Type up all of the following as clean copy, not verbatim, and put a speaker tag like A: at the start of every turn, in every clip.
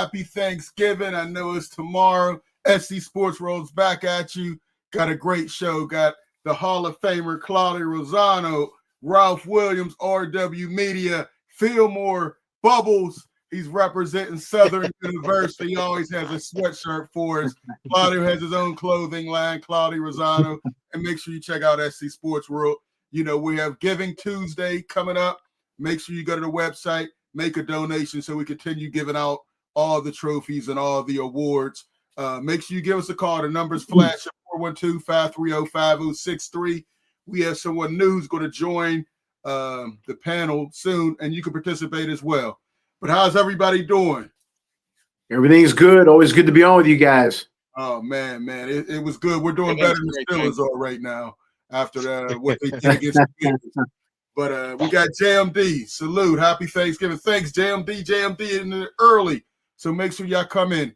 A: Happy Thanksgiving. I know it's tomorrow. SC Sports rolls back at you. Got a great show. Got the Hall of Famer Claudia Rosano, Ralph Williams, RW Media, Fillmore, Bubbles. He's representing Southern University. He always has a sweatshirt for us. Claudio has his own clothing line, Claudia Rosano. And make sure you check out SC Sports World. You know, we have Giving Tuesday coming up. Make sure you go to the website, make a donation so we continue giving out all the trophies and all the awards. Make sure you give us a call. The numbers flash at 412-530-5063. We have someone new who's going to join the panel soon, and you can participate as well. But how's everybody doing?
B: Everything's good. Always good to be on with you guys.
A: Oh, man. It was good. We're doing better than the Steelers are right now after what they did against the Eagles. But we got JMD. Salute. Happy Thanksgiving. Thanks, JMD. JMD in the early. So make sure y'all come in.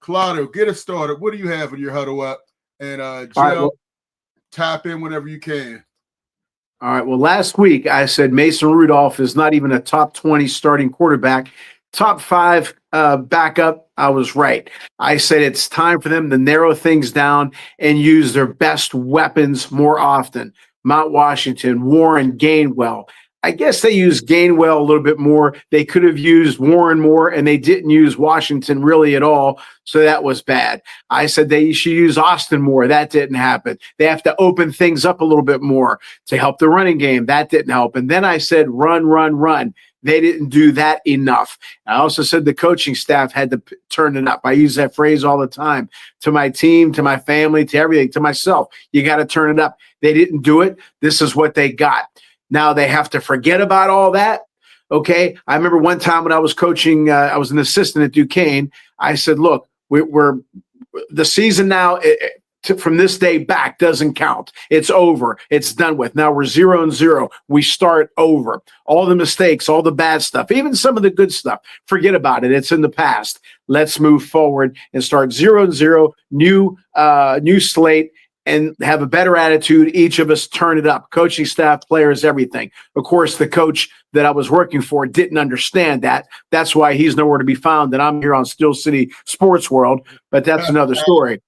A: Claudio, get us started. What do you have in your huddle up? And Jill, tap in whenever you can.
B: All right. Well, last week I said Mason Rudolph is not even a top 20 starting quarterback. Top 5 backup. I was right. I said it's time for them to narrow things down and use their best weapons more often. Mount Washington, Warren, Gainwell. I guess they used Gainwell a little bit more. They could have used Warren more, and they didn't use Washington really at all, so that was bad. I said they should use Austin more. That didn't happen. They have to open things up a little bit more to help the running game. That didn't help. And then I said run, run, run. They didn't do that enough. I also said the coaching staff had to turn it up. I use that phrase all the time to my team, to my family, to everything, to myself. You got to turn it up. They didn't do it. This is what they got. Now they have to forget about all that. Okay. I remember one time when I was coaching, I was an assistant at Duquesne. I said, look, we're the season now from this day back doesn't count. It's over. It's done with. Now we're 0-0. We start over. All the mistakes, all the bad stuff, even some of the good stuff, forget about it. It's in the past. Let's move forward and start 0-0, new slate, and have a better attitude. Each of us turn it up. Coaching staff, players, everything. Of course, the coach that I was working for didn't understand that. That's why he's nowhere to be found, and I'm here on Steel City Sports World, but that's another story.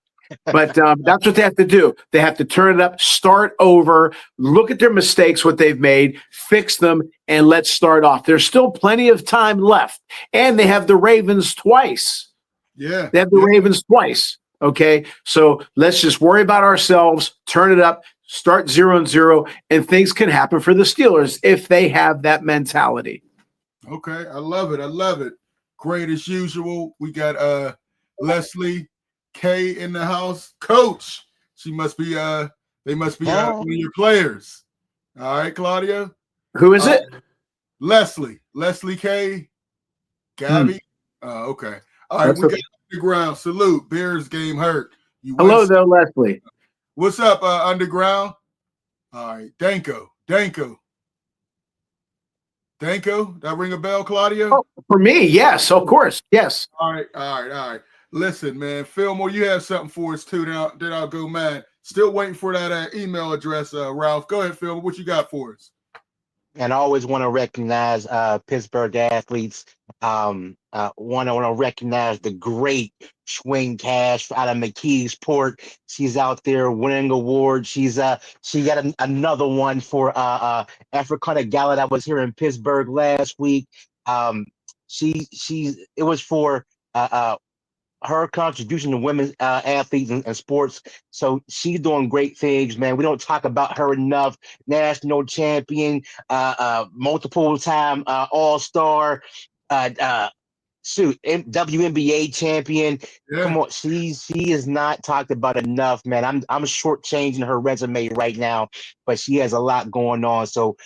B: But that's what they have to do. They have to turn it up, start over, look at their mistakes, what they've made, fix them, and let's start off. There's still plenty of time left, and they have the Ravens twice.
A: Yeah.
B: They have the Ravens twice. Okay, so let's just worry about ourselves, turn it up, start 0-0, and things can happen for the Steelers if they have that mentality.
A: Okay, I love it. Great as usual. We got Leslie K in the house. Coach, they must be one of your players. All right, Claudia.
B: Who is it?
A: Leslie K. Gabby. Okay. All right, we got Underground. Salute. Bears game hurt.
B: Hello there, Leslie.
A: What's up, Underground? All right, Danko. That ring a bell, Claudio?
B: Oh, for me, yes, of course, yes.
A: All right. Listen, man, Fillmore, you have something for us too. Then I'll go, man. Still waiting for that email address, Ralph. Go ahead, Fillmore. What you got for us?
C: And I always want to recognize Pittsburgh athletes. Want to recognize the great Schwing Cash out of McKeesport. She's out there winning awards. She got another one for Africana Gala that was here in Pittsburgh last week. It was for her contribution to women's athletes and sports. So she's doing great things, man. We don't talk about her enough. National champion, multiple time All-Star, WNBA champion. Yeah. Come on, she is not talked about enough, man. I'm shortchanging her resume right now, but she has a lot going on. So,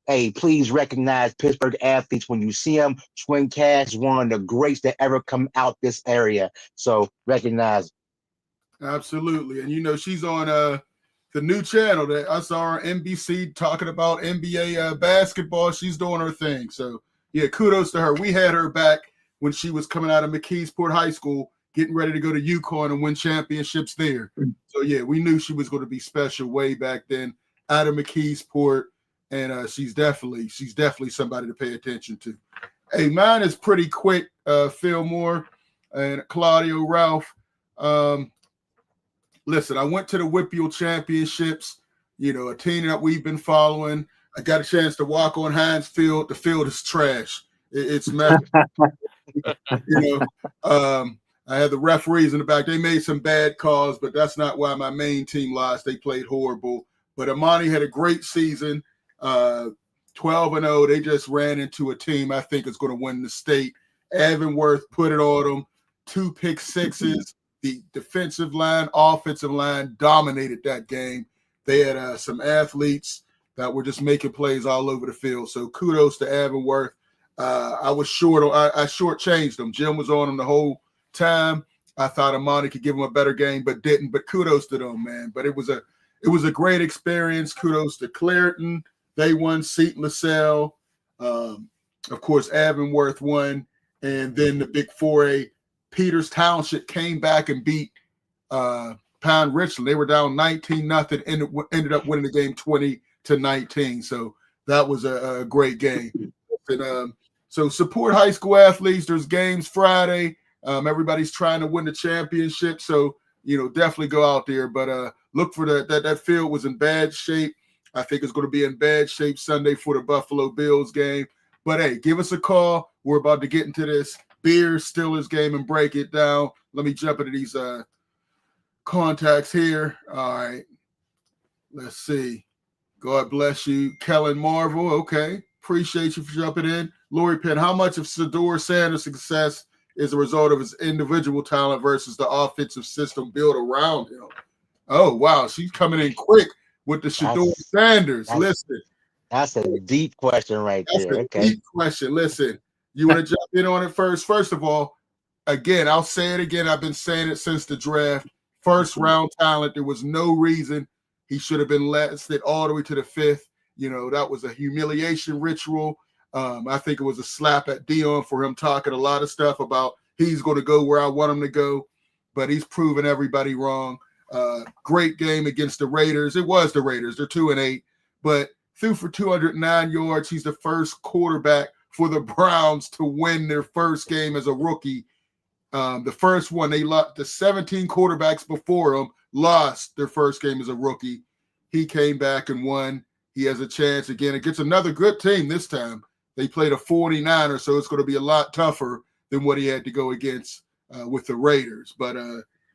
C: hey, please recognize Pittsburgh athletes when you see them. Schwing Cash is one of the greats that ever come out this area. So recognize.
A: Absolutely. And, she's on the new channel that I saw her on NBC talking about NBA basketball. She's doing her thing. So, yeah, kudos to her. We had her back when she was coming out of McKeesport High School, getting ready to go to UConn and win championships there. So, yeah, we knew she was going to be special way back then out of McKeesport. And she's definitely somebody to pay attention to. Hey, mine is pretty quick, Fillmore. and Claudio, Ralph. Listen, I went to the Whippeal Championships, a team that we've been following. I got a chance to walk on Heinz Field. The field is trash. It's messy. I had the referees in the back. They made some bad calls, but that's not why my main team lost. They played horrible. But Amani had a great season, 12-0. They just ran into a team I think is going to win the state. Avonworth put it on them, 2 pick sixes. The defensive line, offensive line dominated that game. They had some athletes that were just making plays all over the field. So kudos to Avonworth. I was short. I shortchanged them. Jim was on them the whole time. I thought Amani could give them a better game, but didn't. But kudos to them, man. But it was a great experience. Kudos to Clareton. They won. Seton LaSalle. Of course, Avonworth won. And then the big 4A, Peters Township came back and beat Pound Richland. They were down 19-0 and ended up winning the game 20-19. So that was a great game. And so support high school athletes. There's games Friday. Everybody's trying to win the championship. So, definitely go out there. But look for that field was in bad shape. I think it's going to be in bad shape Sunday for the Buffalo Bills game. But, hey, give us a call. We're about to get into this Bears Steelers game and break it down. Let me jump into these contacts here. All right. Let's see. God bless you. Kellen Marvel. Okay. Appreciate you for jumping in. Lori Penn, how much of Shedeur Sanders' success is a result of his individual talent versus the offensive system built around him? Oh, wow. She's coming in quick with the Shedeur Sanders. Listen.
C: That's a deep question right there. Okay.
A: Deep question. Listen, you want to jump in on it first? First of all, again, I'll say it again. I've been saying it since the draft. First round talent. There was no reason he should have been lasted all the way to the 5th. That was a humiliation ritual. I think it was a slap at Dion for him talking a lot of stuff about he's going to go where I want him to go, but he's proven everybody wrong. Great game against the Raiders. It was the Raiders. They're 2-8, but threw for 209 yards. He's the first quarterback for the Browns to win their first game as a rookie. The first one, they lost. The 17 quarterbacks before him lost their first game as a rookie. He came back and won. He has a chance again against another good team this time. They played a 49er, so it's going to be a lot tougher than what he had to go against with the Raiders. But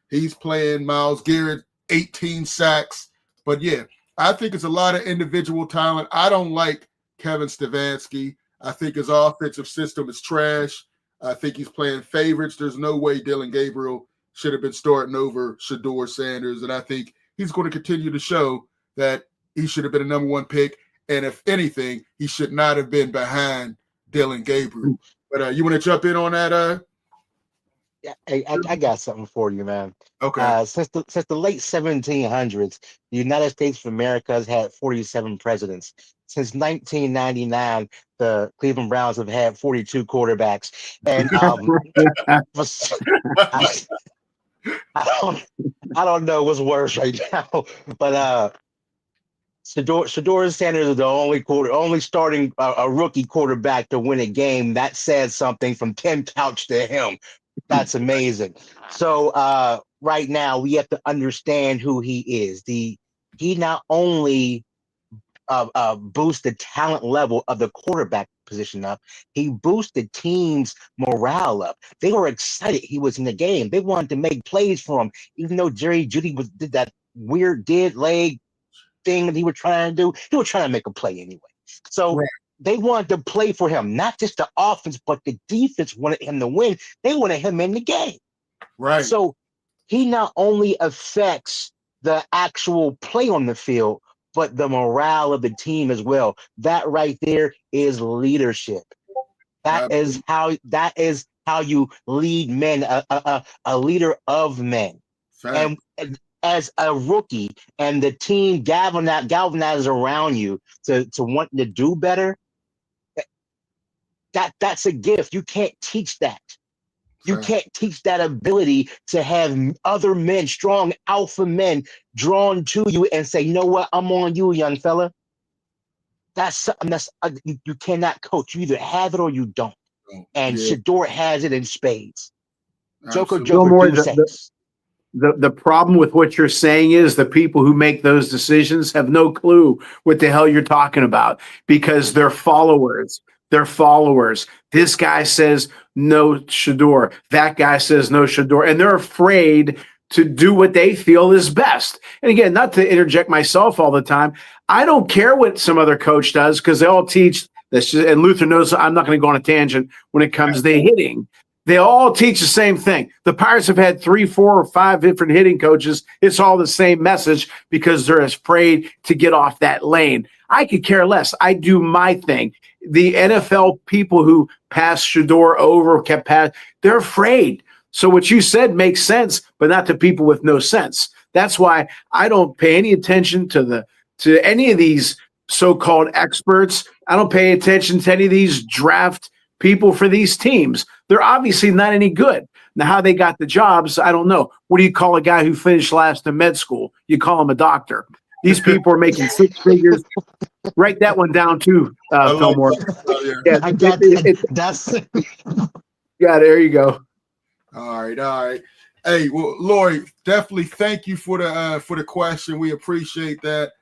A: he's playing. Myles Garrett, 18 sacks. But, yeah, I think it's a lot of individual talent. I don't like Kevin Stefanski. I think his offensive system is trash. I think he's playing favorites. There's no way Dylan Gabriel should have been starting over Shedeur Sanders. And I think he's going to continue to show that he should have been a number 1 pick. And if anything, he should not have been behind Dylan Gabriel. But you want to jump in on that?
C: Yeah, I got something for you, man.
A: Okay.
C: Since the late 1700s, the United States of America has had 47 presidents. Since 1999, the Cleveland Browns have had 42 quarterbacks. And I don't know what's worse right now, but Shedeur Sanders is the only starting a rookie quarterback to win a game. That says something from Tim Couch to him. That's amazing. So right now we have to understand who he is. He not only boosts the talent level of the quarterback position up, he boosts the team's morale up. They were excited he was in the game. They wanted to make plays for him, even though Jerry Jeudy did that weird dead leg thing that he was trying to do. He was trying to make a play anyway. So right. They wanted to play for him, not just the offense, but the defense wanted him to win. They wanted him in the game.
A: Right.
C: So he not only affects the actual play on the field, but the morale of the team as well. That right there is leadership. That is how you lead men, a leader of men. And as a rookie and the team galvanizes around you to want to do better, that's a gift. You can't teach that. You can't teach that ability to have other men, strong alpha men, drawn to you and say, you know what, I'm on you, young fella. That's something you cannot coach. You either have it or you don't. And Shedeur has it in spades. Joker
B: Gilmore,
C: do sex.
B: the problem with what you're saying is the people who make those decisions have no clue what the hell you're talking about because they're followers. They're followers. This guy says no Shador. That guy says no Shador. And they're afraid to do what they feel is best. And again, not to interject myself all the time, I don't care what some other coach does because they all teach this. And Luther knows I'm not going to go on a tangent when it comes to hitting. They all teach the same thing. The Pirates have had 3, 4, or 5 different hitting coaches. It's all the same message because they're afraid to get off that lane. I could care less. I do my thing. The NFL people who pass Shador over, they're afraid. So what you said makes sense, but not to people with no sense. That's why I don't pay any attention to any of these so-called experts. I don't pay attention to any of these draft people for these teams. They're obviously not any good. Now, how they got the jobs, I don't know. What do you call a guy who finished last in med school? You call him a doctor. These people are making 6 figures. Write that one down too, Fillmore.
C: Yeah, I got that. That's
B: yeah. There you go.
A: All right. Hey, well, Lori, definitely thank you for the question. We appreciate that.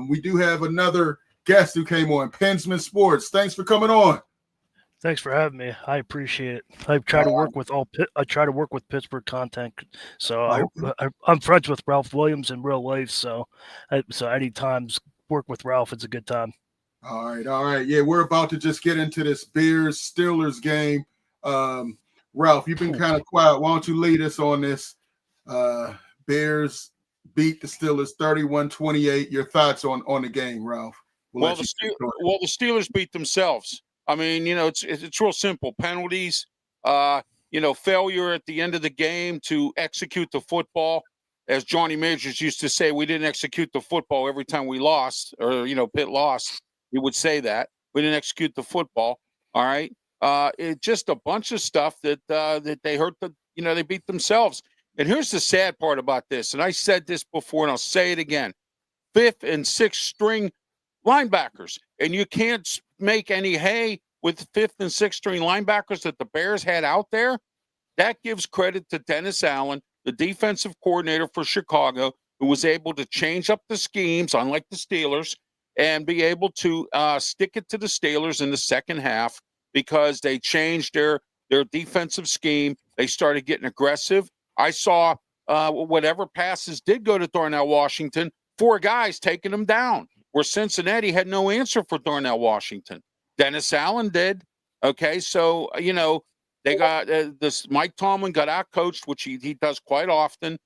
A: We do have another guest who came on, Pensman Sports. Thanks for coming on.
D: Thanks for having me. I appreciate it. I try to work with Pittsburgh content. So I'm friends with Ralph Williams in real life. So anytime work with Ralph, it's a good time.
A: All right. Yeah, we're about to just get into this Bears-Steelers game. Ralph, you've been kind of quiet. Why don't you lead us on this? Bears beat the Steelers 31-28. Your thoughts on the game, Ralph?
E: Well, the Steelers beat themselves. I mean, it's real simple. Penalties, failure at the end of the game to execute the football. As Johnny Majors used to say, we didn't execute the football every time we lost or, Pitt lost. He would say that. We didn't execute the football. All right. It's just a bunch of stuff that they hurt they beat themselves. And here's the sad part about this. And I said this before and I'll say it again. 5th and 6th string linebackers. And you can't make any hay with 5th and 6th string linebackers that the Bears had out there. That gives credit to Dennis Allen, the defensive coordinator for Chicago, who was able to change up the schemes, unlike the Steelers, and be able to stick it to the Steelers in the second half because they changed their defensive scheme. They started getting aggressive. I saw whatever passes did go to Darnell Washington, 4 guys taking them down, where Cincinnati had no answer for Darnell Washington. Dennis Allen did. Okay, so, they got this. Mike Tomlin got out-coached, which he does quite often.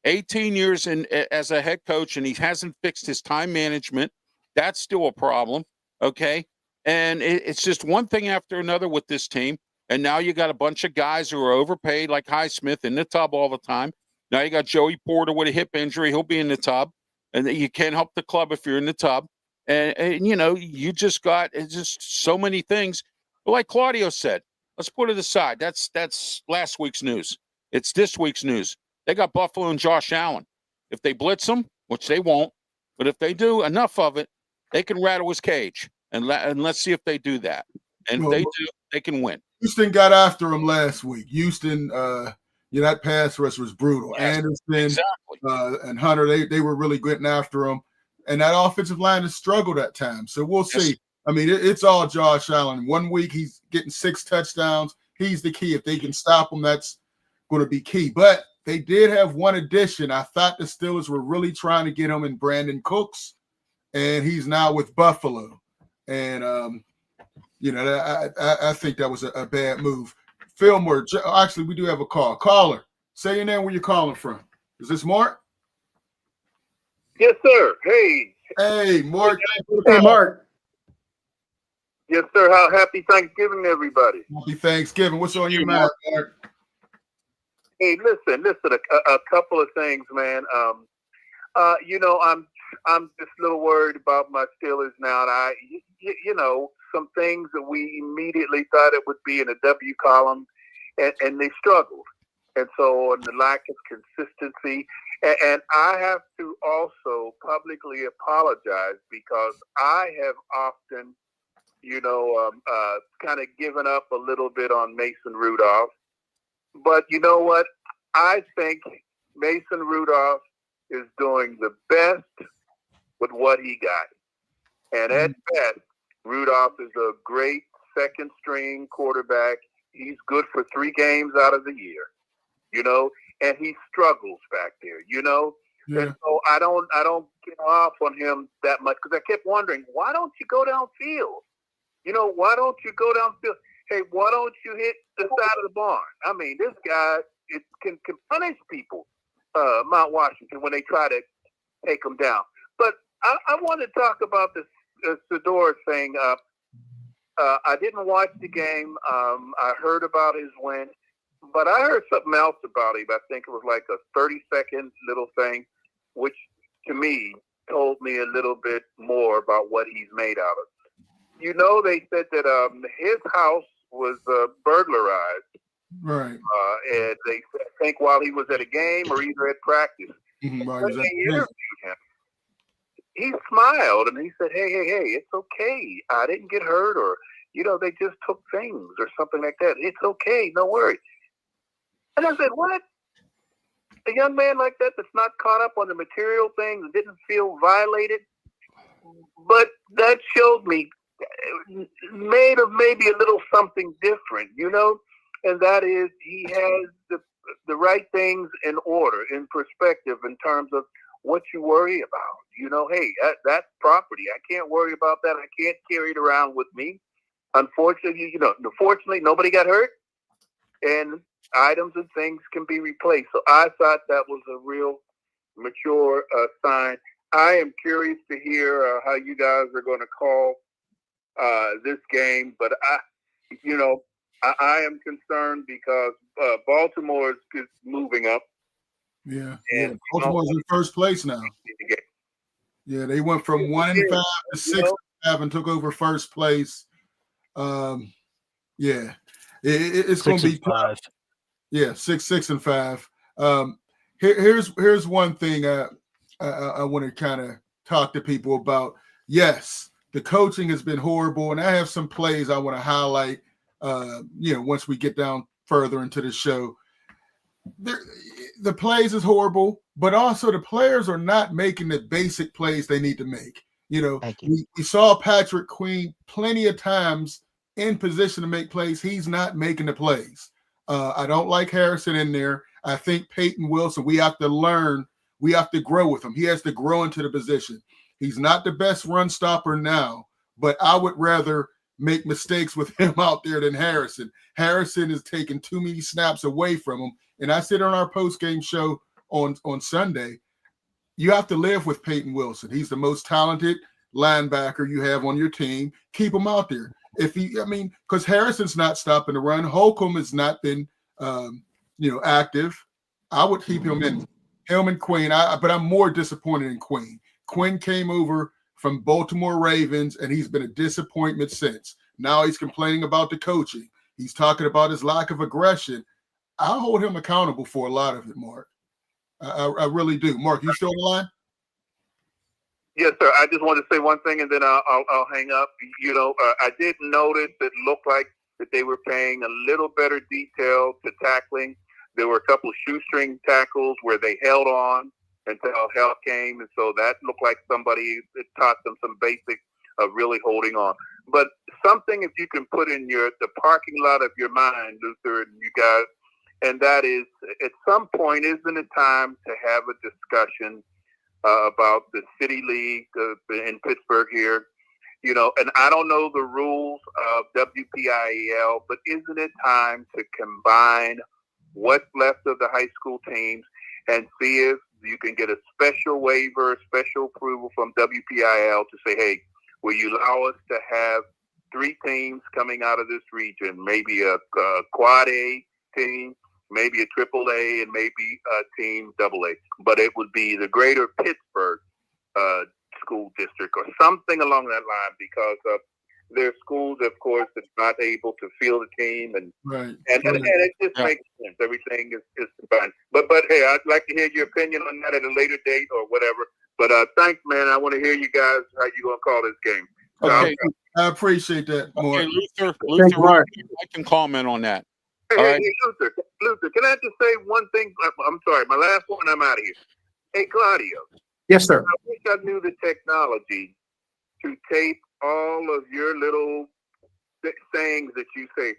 E: 18 years as a head coach, and he hasn't fixed his time management. That's still a problem, okay? And it's just one thing after another with this team. And now you got a bunch of guys who are overpaid, like Highsmith, in the tub all the time. Now you got Joey Porter with a hip injury. He'll be in the tub. And you can't help the club if you're in the tub. And you just got just so many things. But like Claudio said, let's put it aside. That's last week's news. It's this week's news. They got Buffalo and Josh Allen. If they blitz them, which they won't, but if they do enough of it, they can rattle his cage. And let's see if they do that. And if they do, they can win.
A: Houston got after him last week. Houston, that pass rush was brutal.
E: Yes,
A: Anderson
E: exactly.
A: And Hunter, they were really getting after him. And that offensive line has struggled at times. So we'll see. I mean, it's all Josh Allen. 1 week he's getting 6 touchdowns. He's the key. If they can stop him, that's going to be key. But they did have one addition. I thought the Steelers were really trying to get him in Brandon Cooks, and he's now with Buffalo. And, I think that was a bad move. Fillmore, actually, we do have a call. Caller, say your name, where you're calling from. Is this Mark?
F: Yes, sir. Hey,
A: Mark.
B: Hey, Mark.
F: Yes, sir. Happy Thanksgiving, everybody.
A: Happy Thanksgiving. What's on your mind, Mark?
F: Hey, listen. A couple of things, man. I'm just a little worried about my Steelers now. And some things that we immediately thought it would be in a W column, and they struggled. And so, and the lack of consistency. And I have to also publicly apologize because I have often, kind of given up a little bit on Mason Rudolph. But you know what? I think Mason Rudolph is doing the best with what he got. And at best, Rudolph is a great second-string quarterback. He's good for 3 games out of the year, and he struggles back there,
A: Yeah.
F: And so I don't get off on him that much because I kept wondering, why don't you go downfield? Why don't you go downfield? Hey, why don't you hit the side of the barn? I mean, this guy can punish people, Mount Washington, when they try to take him down. But I want to talk about this Sedor thing. I didn't watch the game. I heard about his win, but I heard something else about him. I think it was like a 30-second little thing, which to me told me a little bit more about what he's made out of. They said that his house was burglarized.
A: Right.
F: And they think while he was at a game or either at practice.
A: Right.
F: When they interviewed him, he smiled and he said, hey, it's okay. I didn't get hurt or, they just took things or something like that. It's okay. No worries. And I said, what? A young man like that that's not caught up on the material things, didn't feel violated. But that showed me made of maybe a little something different, and that is he has the right things in order, in perspective, in terms of what you worry about. Hey, that's property. I can't worry about that. I can't carry it around with me. Unfortunately, fortunately, nobody got hurt, and items and things can be replaced. So I thought that was a real mature sign. I am curious to hear how you guys are going to call this game, but I am concerned because Baltimore is moving up.
A: Yeah.
F: And
A: Baltimore's in first place now. Yeah, they went from 1-5 to 6-5 and took over first place. Yeah, it's going to be tough. Yeah, 6-5. Here's one thing I want to kind of talk to people about. Yes, the coaching has been horrible, and I have some plays I want to highlight. Once we get down further into the show, the plays is horrible, but also the players are not making the basic plays they need to make. We saw Patrick Queen plenty of times in position to make plays. He's not making the plays. I don't like Harrison in there. I think Peyton Wilson, we have to learn. We have to grow with him. He has to grow into the position. He's not the best run stopper now, but I would rather make mistakes with him out there than Harrison. Harrison is taking too many snaps away from him. And I said on our post-game show on Sunday, you have to live with Peyton Wilson. He's the most talented linebacker you have on your team. Keep him out there. Because Harrison's not stopping the run. Holcomb has not been, active. I would keep him in. Him and Quinn. But I'm more disappointed in Quinn. Quinn came over from Baltimore Ravens, and he's been a disappointment since. Now he's complaining about the coaching. He's talking about his lack of aggression. I hold him accountable for a lot of it, Mark. I really do. Mark, you still on the line?
F: Yes, sir. I just want to say one thing, and then I'll hang up. I did notice it looked like that they were paying a little better detail to tackling. There were a couple of shoestring tackles where they held on until help came, and so that looked like somebody taught them some basics of really holding on. But something if you can put in the parking lot of your mind, Luther, and you guys, and that is at some point, isn't it time to have a discussion about the City League in Pittsburgh here? And I don't know the rules of WPIAL, but isn't it time to combine what's left of the high school teams and see if you can get a special waiver, special approval from WPIAL to say, hey, will you allow us to have 3 teams coming out of this region, maybe a quad A team, maybe a triple A, and maybe a team double A, but it would be the greater Pittsburgh school district or something along that line, because there are schools, of course, that's not able to field a team, and it just makes sense. Everything is fine. But hey, I'd like to hear your opinion on that at a later date or whatever. But thanks, man. I want to hear you guys how you gonna call this game.
E: Okay,
A: I appreciate that, Mark.
E: Okay, Luther, I can comment on that.
F: Hey, Luther, Luther, can I just say one thing? I'm sorry, my last one, I'm out of here. Hey, Claudio.
B: Yes, sir.
F: I wish I knew the technology to tape all of your little sayings that you say.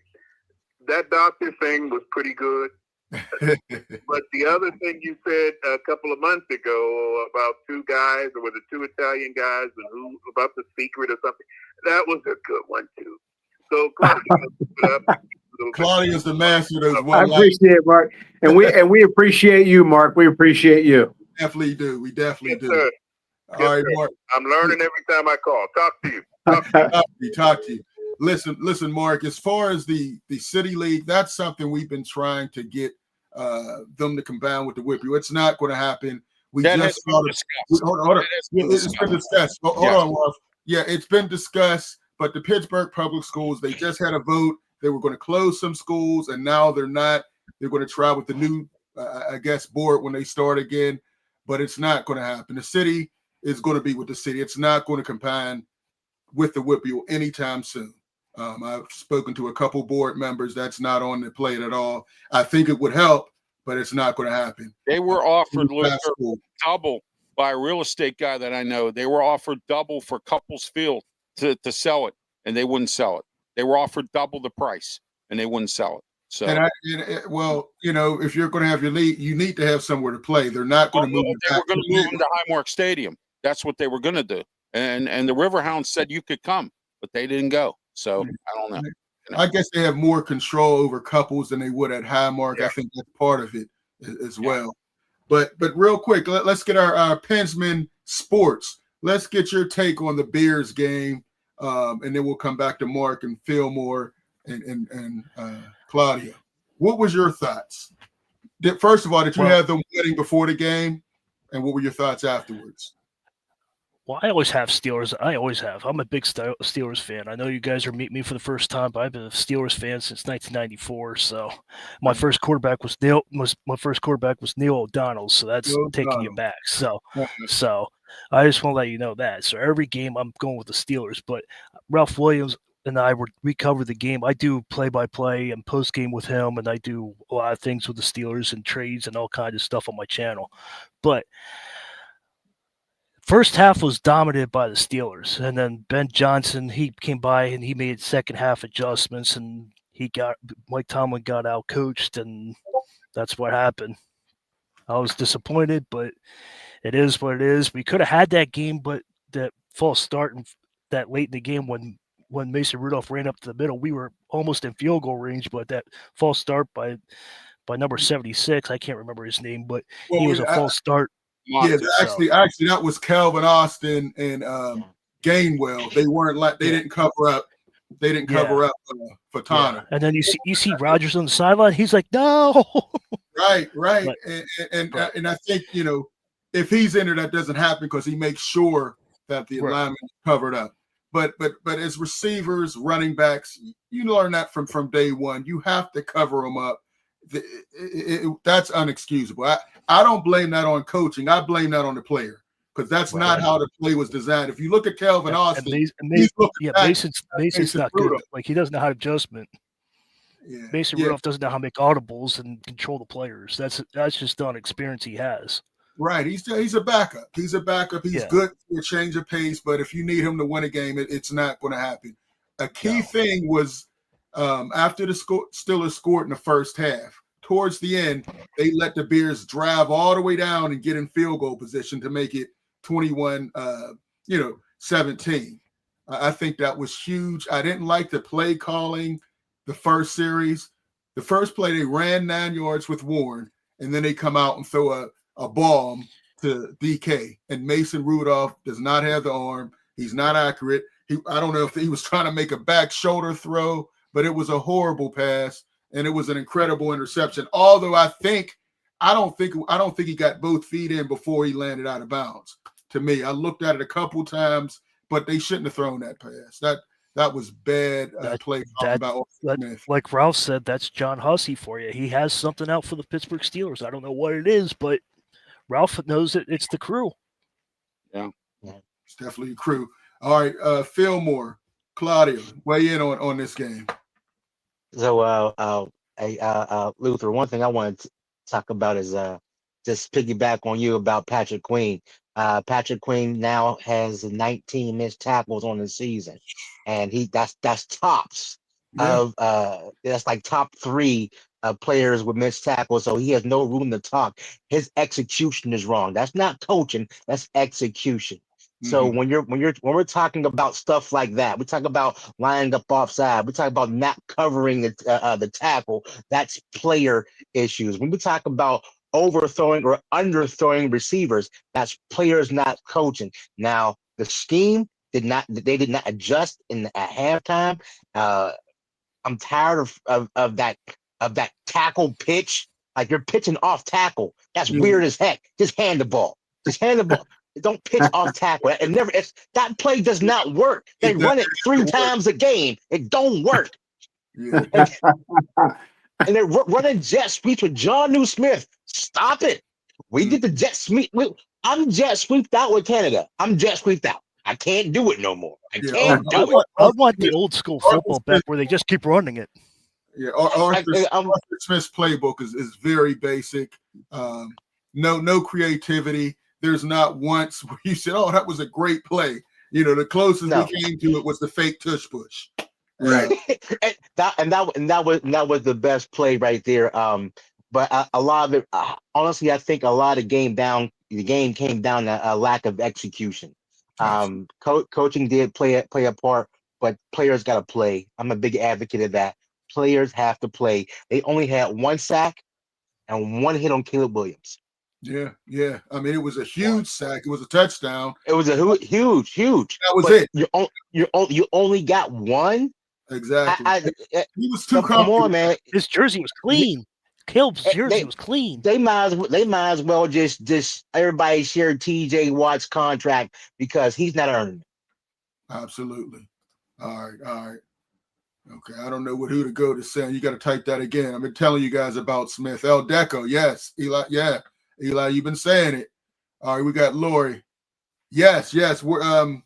F: That doctor thing was pretty good. But the other thing you said a couple of months ago about two guys, or was it two Italian guys, and who about the secret or something, that was a good one too. So
A: Claudia's the master of those
B: I
A: one.
B: appreciate it, Mark, and we appreciate you, Mark. We appreciate you.
A: Definitely do. We definitely do.
F: Sir.
A: All right, Mark.
F: I'm learning every time I call. Talk to you.
A: Talk to you. Listen, Mark. As far as the city league, that's something we've been trying to get them to combine with the Whippy. It's not going to happen. Hold on. It's been discussed. Hold on, Ralph. Yeah, it's been discussed. But the Pittsburgh Public Schools, they just had a vote. They were going to close some schools, and now they're not. They're going to try with the new, board when they start again. But it's not going to happen. The city is going to be with the city. It's not going to combine with the Whippy anytime soon. I've spoken to a couple board members. That's not on the plate at all. I think it would help, but it's not going to happen.
E: They were offered double by a real estate guy that I know. They were offered double for Couples Field to sell it, and they wouldn't sell it. They were offered double the price, and they wouldn't sell it. So,
A: if you're going to have your league, you need to have somewhere to play. They're not going to move.
E: They were going to move them to Highmark Stadium. That's what they were going to do. And the Riverhounds said you could come, but they didn't go. So I don't know.
A: I guess they have more control over Couples than they would at Highmark. Yeah. I think that's part of it as well. But real quick, let's get our Pensman Sports. Let's get your take on the Bears game, and then we'll come back to Mark and Fillmore and Claudia. What was your thoughts? First of all, did you have them winning before the game, and what were your thoughts afterwards?
D: Well, I always have Steelers. I always have. I'm a big Steelers fan. I know you guys are meeting me for the first time, but I've been a Steelers fan since 1994. So my first quarterback was Neil O'Donnell. So that's taking you back. So I just want to let you know that. So every game I'm going with the Steelers. But Ralph Williams and we cover the game. I do play-by-play and post-game with him, and I do a lot of things with the Steelers and trades and all kinds of stuff on my channel. But first half was dominated by the Steelers, and then Ben Johnson, he came by and he made second half adjustments, and Mike Tomlin got out coached, and that's what happened. I was disappointed, but it is what it is. We could have had that game, but that false start and that late in the game when Mason Rudolph ran up to the middle, we were almost in field goal range, but that false start by number 76, I can't remember his name, but he was a false start.
A: Yeah, actually, that was Calvin Austin and Gainwell. They weren't they didn't cover up. They didn't cover up for Tanner.
D: Yeah. And then you see Rodgers on the sideline. He's like, no.
A: Right. And I think if he's in there, that doesn't happen because he makes sure that the alignment is covered up. But as receivers, running backs, you learn that from day one. You have to cover them up. That's unexcusable. I don't blame that on coaching. I blame that on the player because that's not how the play was designed. If you look at Calvin Austin,
D: Mason's not good. Like, he doesn't know how to adjustment. Yeah. Mason Rudolph doesn't know how to make audibles and control the players. That's just not experience he has.
A: Right. He's a backup. He's good for a change of pace, but if you need him to win a game, it's not going to happen. A key thing was after the Steelers scored in the first half, towards the end, they let the Bears drive all the way down and get in field goal position to make it 21-17. I think that was huge. I didn't like the play calling the first series. The first play, they ran 9 yards with Warren, and then they come out and throw a bomb to DK. And Mason Rudolph does not have the arm. He's not accurate. I don't know if he was trying to make a back shoulder throw, but it was a horrible pass, and it was an incredible interception. Although I don't think he got both feet in before he landed out of bounds. To me, I looked at it a couple times, but they shouldn't have thrown that pass. That was bad play.
D: Like Ralph said, that's John Hussey for you. He has something out for the Pittsburgh Steelers. I don't know what it is, but Ralph knows it. It's the crew.
E: Yeah,
A: it's definitely a crew. All right, Fillmore, Claudia, weigh in on this game.
C: So Hey, Luther, one thing I want to talk about is just piggyback on you about Patrick Queen. Patrick Queen now has 19 missed tackles on the season, and that's tops
A: Yeah.
C: of that's like top three players with missed tackles. So he has no room to talk. His execution is wrong. That's not coaching. That's execution. So
A: Mhm.
C: when we're talking about stuff like that, we talk about lining up offside. We talk about not covering the tackle. That's player issues. When we talk about overthrowing or underthrowing receivers, that's players not coaching. Now the scheme did not adjust at halftime. I'm tired of that tackle pitch. Like you're pitching off tackle. That's
A: Yeah.
C: weird as heck. Just hand the ball. Just hand the ball. Don't pitch off tackle. That play does not work. They run it 3 times a game. It don't work.
A: Yeah.
C: And they're running jet sweeps with John New Smith. Stop it. We did the jet sweep. I'm jet sweeped out with Canada. I'm jet sweeped out. I can't do it no more. I
A: Yeah.
C: can't do it.
D: I want the old school football back where they just keep running it.
A: Yeah, Arthur Smith's playbook is very basic. No creativity. There's not once where you said, "Oh, that was a great play." You know, the closest we came to it was the fake tush push.
B: Right.
C: and that was the best play right there. But a lot of it, honestly, I think a lot of the game came down to a lack of execution. Coaching did play a part, but players got to play. I'm a big advocate of that. Players have to play. They only had 1 sack and 1 hit on Caleb Williams.
A: Yeah. I mean, it was a huge sack. It was a touchdown.
C: It was a huge.
A: That was
C: but
A: it.
C: You only got 1.
A: Exactly. He was too
C: come on, man.
D: His jersey was clean. Caleb's jersey was clean.
C: They might as well just everybody share TJ Watt's contract because he's not earning it.
A: Absolutely. All right. Okay, I don't know who to go to say. You got to type that again. I've been telling you guys about Smith. El Deco, yes. Eli, yeah. Eli, you've been saying it. All right, we got Lori. Yes. We're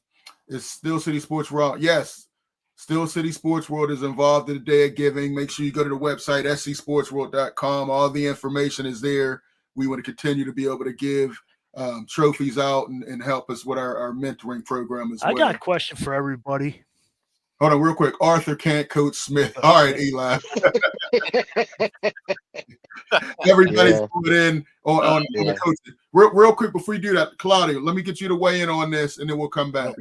A: it's Steel City Sports World. Yes. Steel City Sports World is involved in the Day of Giving. Make sure you go to the website, scsportsworld.com. All the information is there. We want to continue to be able to give trophies out and help us with our mentoring program as well.
D: I got a question for everybody.
A: Hold on real quick. Arthur can't coach Smith. All right, Eli. Everybody's put in on the coaches. Real quick before you do that, Claudio, let me get you to weigh in on this, and then we'll come back.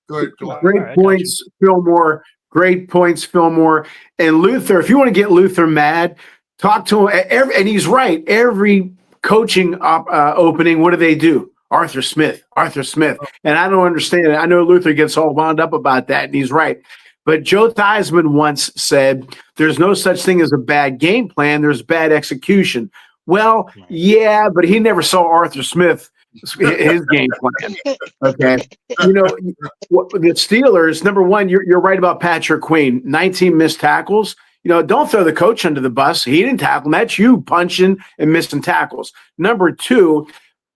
A: Go ahead, Claudio.
B: Great points, Fillmore. Great points, Fillmore. And Luther, if you want to get Luther mad, talk to him. And he's right. Every coaching opening, what do? Arthur Smith. And I don't understand it. I know Luther gets all wound up about that, and he's right. But Joe Theismann once said, there's no such thing as a bad game plan. There's bad execution. Well, yeah, but he never saw Arthur Smith, his game plan. Okay. You know, the Steelers, number one, you're right about Patrick Queen. 19 missed tackles. You know, don't throw the coach under the bus. He didn't tackle him. That's you punching and missing tackles. Number two,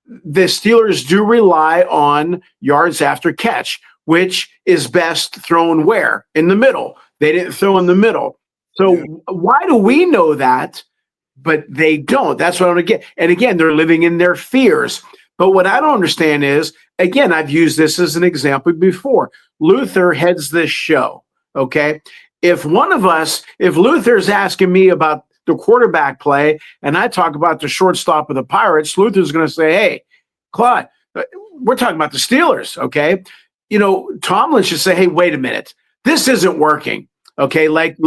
B: the Steelers do rely on yards after catch, which is best thrown where? In the middle. They didn't throw in the middle. So why do we know that, but they don't? That's what I'm going to get. And again, they're living in their fears. But what I don't understand is, again, I've used this as an example before. Luther heads this show, okay? If Luther's asking me about the quarterback play, and I talk about the shortstop of the Pirates, Luther's going to say, hey, Claude, we're talking about the Steelers, okay? You know, Tomlin should say, hey, wait a minute. This isn't working, okay? Like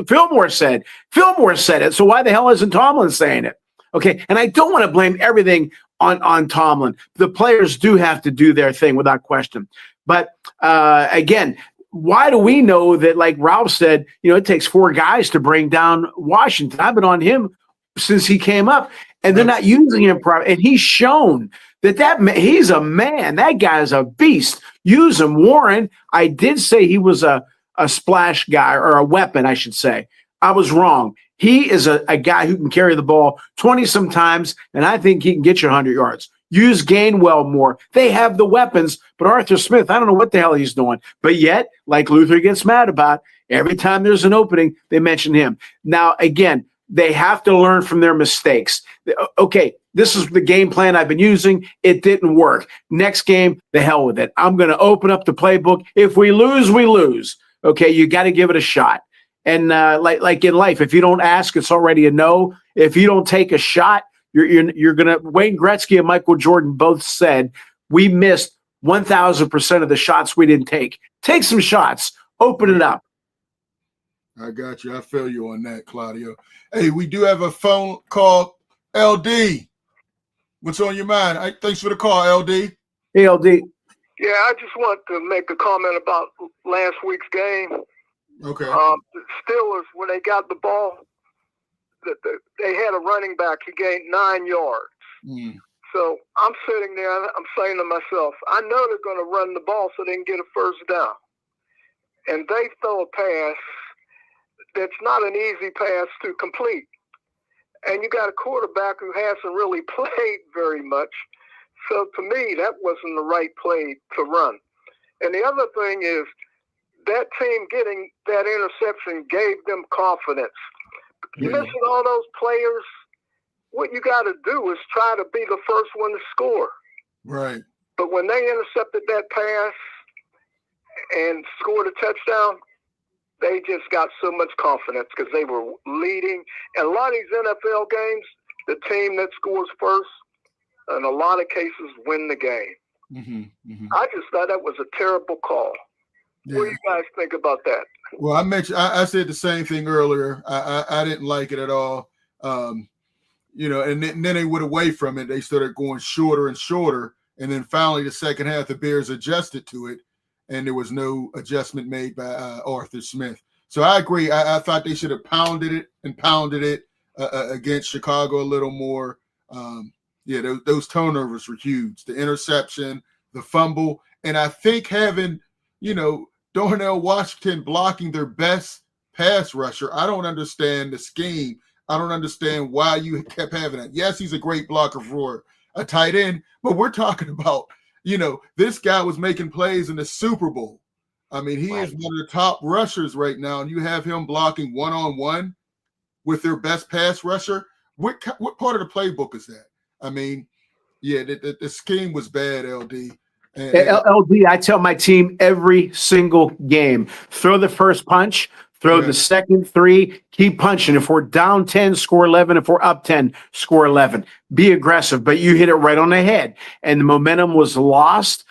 B: Fillmore said. Fillmore said it, so why the hell isn't Tomlin saying it? Okay, and I don't want to blame everything on Tomlin. The players do have to do their thing without question. But, again, why do we know that, like Ralph said, you know, it takes 4 guys to bring down Washington? I've been on him since he came up, and they're not using him properly. And he's shown that he's a man. That guy's a beast. Use him. Warren, I did say he was a splash guy, or a weapon, I should say. I was wrong. He is a guy who can carry the ball 20 sometimes, and I think he can get you 100 yards. Use Gainwell more. They have the weapons, but Arthur Smith, I don't know what the hell he's doing. But yet, like Luther gets mad about, every time there's an opening, they mention him. Now, again, They have to learn from their mistakes. Okay, this is the game plan I've been using. It didn't work. Next game, the hell with it. I'm going to open up the playbook. If we lose, we lose. Okay, you got to give it a shot. And like in life, if you don't ask, it's already a no. If you don't take a shot, you're going to. Wayne Gretzky and Michael Jordan both said we missed 1,000% of the shots we didn't take. Take some shots. Open it up.
A: I got you. I feel you on that, Claudio. Hey, we do have a phone call. LD, what's on your mind? Thanks for the call, LD.
B: Hey, LD.
G: Yeah, I just want to make a comment about last week's game.
A: Okay.
G: The Steelers, when they got the ball, they had a running back. He gained 9 yards. So I'm sitting there, I'm saying to myself, I know they're going to run the ball so they can get a first down. And they throw a pass that's not an easy pass to complete. And you got a quarterback who hasn't really played very much. So to me, that wasn't the right play to run. And the other thing is that team getting that interception gave them confidence. Missing all those players, what you got to do is try to be the first one to score.
A: Right.
G: But when they intercepted that pass and scored a touchdown, they just got so much confidence because they were leading. And a lot of these NFL games, the team that scores first, in a lot of cases, win the game. I just thought that was a terrible call. Yeah. What do you guys think about that?
A: Well, I said the same thing earlier. I didn't like it at all. And then they went away from it. They started going shorter and shorter. And then finally the second half, the Bears adjusted to it. And there was no adjustment made by Arthur Smith. So I agree. I thought they should have pounded it against Chicago a little more. Those turnovers were huge. The interception, the fumble. And I think having, Darnell Washington blocking their best pass rusher, I don't understand the scheme. I don't understand why you kept having that. Yes, he's a great blocker for a tight end, but we're talking about, this guy was making plays in the Super Bowl. I mean, he is one of the top rushers right now, and you have him blocking one-on-one with their best pass rusher. What part of the playbook is that? I mean, the scheme was bad, LD.
B: LD, I tell my team every single game, throw the first punch, throw the second 3, keep punching. If we're down 10, score 11. If we're up 10, score 11. Be aggressive, but you hit it right on the head. And the momentum was lost.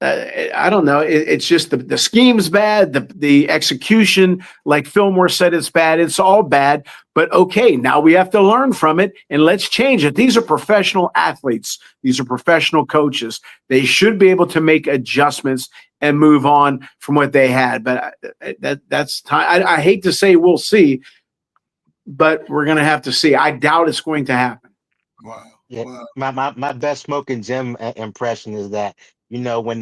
B: I don't know. It's just the scheme's bad. The execution, like Fillmore said, it's bad. It's all bad. But okay, now we have to learn from it and let's change it. These are professional athletes. These are professional coaches. They should be able to make adjustments and move on from what they had. But that's time. I hate to say we'll see, but we're going to have to see. I doubt it's going to happen.
A: Wow.
C: Yeah. Wow. My best smoking Jim impression is that, when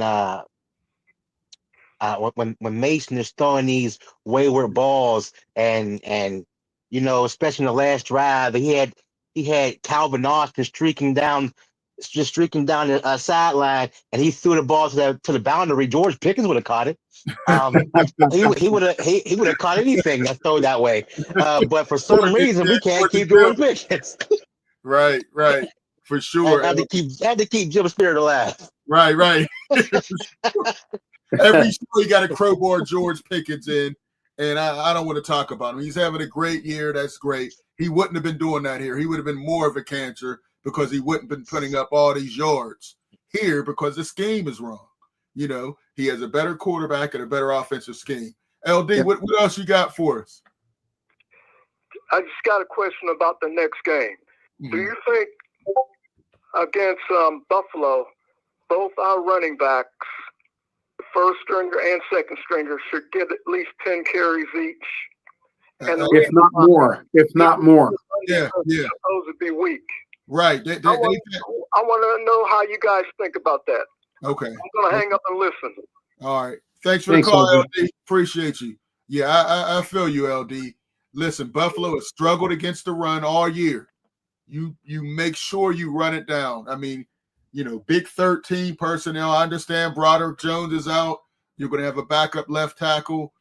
C: Mason is throwing these wayward balls and especially in the last drive, he had Calvin Austin streaking down the sideline, and he threw the ball to the boundary. George Pickens would have caught it. He would have caught anything that's thrown that way. But for some reason, we can't keep doing Pickens.
A: Right, for sure.
C: I had to keep Jim's spirit alive.
A: Right. Every show you got to crowbar George Pickens in, and I don't want to talk about him. He's having a great year. That's great. He wouldn't have been doing that here. He would have been more of a cancer because he wouldn't have been putting up all these yards here because the scheme is wrong. He has a better quarterback and a better offensive scheme. LD, what else you got for us?
G: I just got a question about the next game. Do you think against Buffalo, both our running backs, first stringer and second stringer, should get at least 10 carries each? And
B: if not more.
A: Yeah.
G: Supposed to be weak.
A: Right.
G: I want to know how you guys think about that.
A: Okay.
G: I'm going to hang up and listen.
A: All right. Thanks for the call, LD. Appreciate you. Yeah, I feel you, LD. Listen, Buffalo has struggled against the run all year. You make sure you run it down. I mean, big 13 personnel. I understand Broderick Jones is out. You're going to have a backup left tackle.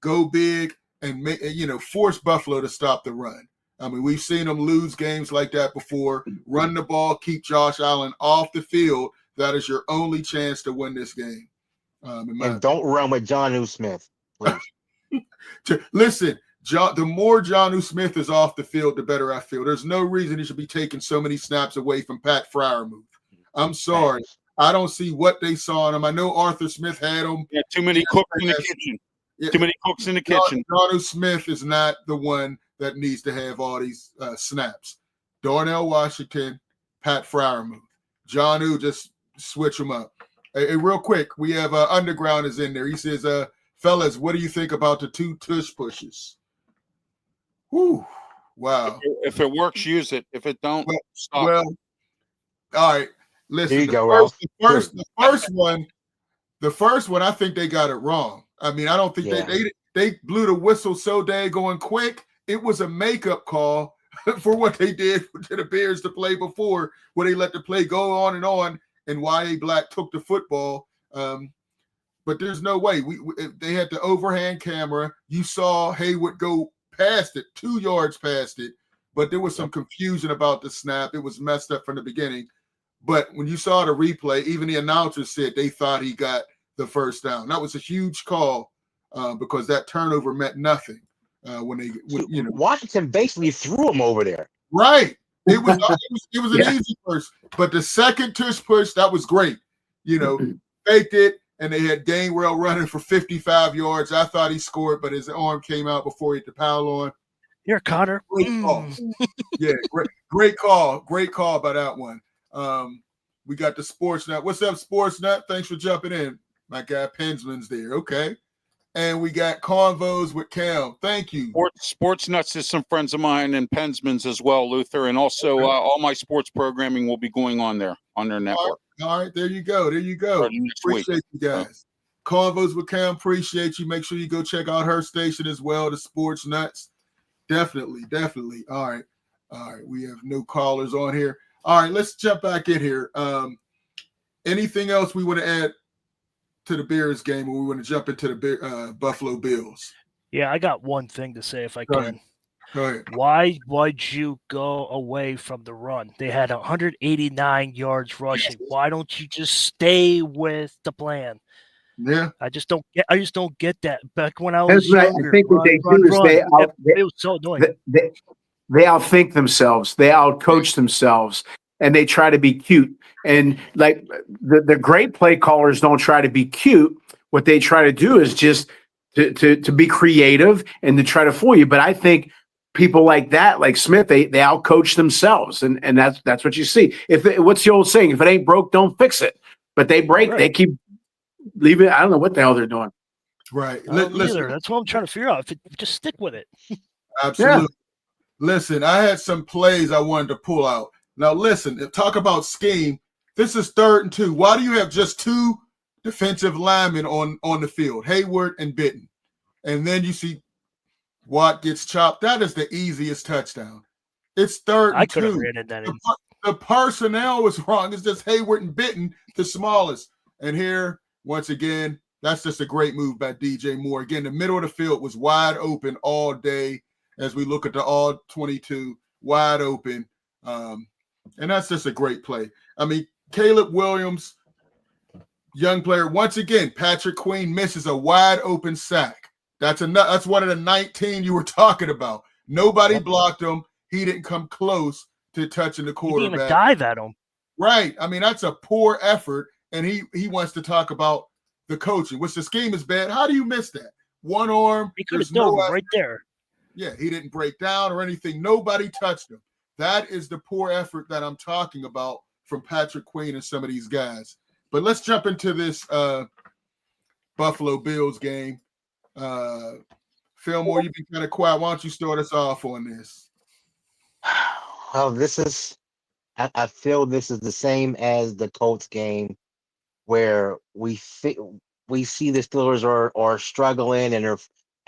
A: Go big and force Buffalo to stop the run. I mean, we've seen them lose games like that before. Run the ball, keep Josh Allen off the field. That is your only chance to win this game.
C: And don't run with Jonnu Smith, please.
A: Listen, the more Jonnu Smith is off the field, the better I feel. There's no reason he should be taking so many snaps away from Pat Freiermuth. I'm sorry. I don't see what they saw in him. I know Arthur Smith had him.
E: Yeah, too many cooks in the kitchen. Yeah. Too many cooks in the kitchen.
A: Jonnu Smith is not the one that needs to have all these snaps. Darnell Washington, Pat Freiermuth. Jonnu, just switch them up. Hey, real quick, we have Underground is in there. He says, fellas, what do you think about the 2 tush pushes? Whew. Wow.
E: If it works, use it. If it don't, stop.
A: Well, all right. Listen,
C: Here you go, Ralph.
A: The first one, I think they got it wrong. I mean, I don't think they blew the whistle so daggone quick. It was a makeup call for what they did to the Bears to play before, where they let the play go on, and Y.A. Black took the football. But there's no way. They had the overhand camera. You saw Hayward go past it, 2 yards past it, but there was some confusion about the snap. It was messed up from the beginning. But when you saw the replay, even the announcers said they thought he got the first down. That was a huge call because that turnover meant nothing when
C: Washington basically threw him over there.
A: Right. It was an easy first, but the second tush push, that was great. Faked it, and they had Gainwell running for 55 yards. I thought he scored, but his arm came out before he hit the pile on.
D: Here, Connor.
A: Great call. Yeah, great call. Great call by that one. We got the Sports Nut. What's up, Sports Nut? Thanks for jumping in. My guy Pensman's there. Okay. And we got Convos with Cam. Thank you.
E: Sports Nuts is some friends of mine, and Pensman's as well, Luther. And also all my sports programming will be going on there, on their network.
A: All right. There you go. Appreciate you guys. Convos with Cam. Appreciate you. Make sure you go check out her station as well, the Sports Nuts. Definitely. All right. We have no callers on here. All right, let's jump back in here. Anything else we want to add to the Bears game, or we want to jump into the Buffalo Bills?
D: Yeah, I got one thing to say if I can.
A: Go ahead.
D: Why'd you go away from the run? They had 189 yards rushing. Why don't you just stay with the plan?
A: Yeah,
D: I just don't get that. Back when I was younger,
B: I think what they do is
D: it was so annoying.
B: They outthink themselves. They outcoach themselves, and they try to be cute. And like the great play callers don't try to be cute. What they try to do is just to be creative and to try to fool you. But I think people like that, like Smith, they outcoach themselves, and that's what you see. What's the old saying? If it ain't broke, don't fix it. But they break. Right. They keep leaving. I don't know what the hell they're doing.
A: Right.
D: Listen, that's what I'm trying to figure out. Just stick with it.
A: Absolutely. Yeah. Listen, I had some plays I wanted to pull out. Now, listen, talk about scheme. This is 3rd and 2. Why do you have just 2 defensive linemen on the field, Hayward and Bitten? And then you see Watt gets chopped. That is the easiest touchdown. It's 3rd and 2.
D: I could have ran it that in.
A: The personnel was wrong. It's just Hayward and Bitten, the smallest. And here, once again, that's just a great move by DJ Moore. Again, the middle of the field was wide open all day. As we look at the all 22, wide open. And that's just a great play. I mean, Caleb Williams, young player. Once again, Patrick Queen misses a wide open sack. That's one of the 19 you were talking about. Nobody blocked him. He didn't come close to touching the quarterback.
D: He didn't even dive at him.
A: Right. I mean, that's a poor effort. And he wants to talk about the coaching, which the scheme is bad. How do you miss that? One arm.
D: He could have done it right there.
A: Yeah, he didn't break down or anything. Nobody touched him. That is the poor effort that I'm talking about from Patrick Queen and some of these guys. But let's jump into this Buffalo Bills game. Fillmore, you've been kind of quiet. Why don't you start us off on this?
C: Well, I feel this is the same as the Colts game, where we see the Steelers are struggling and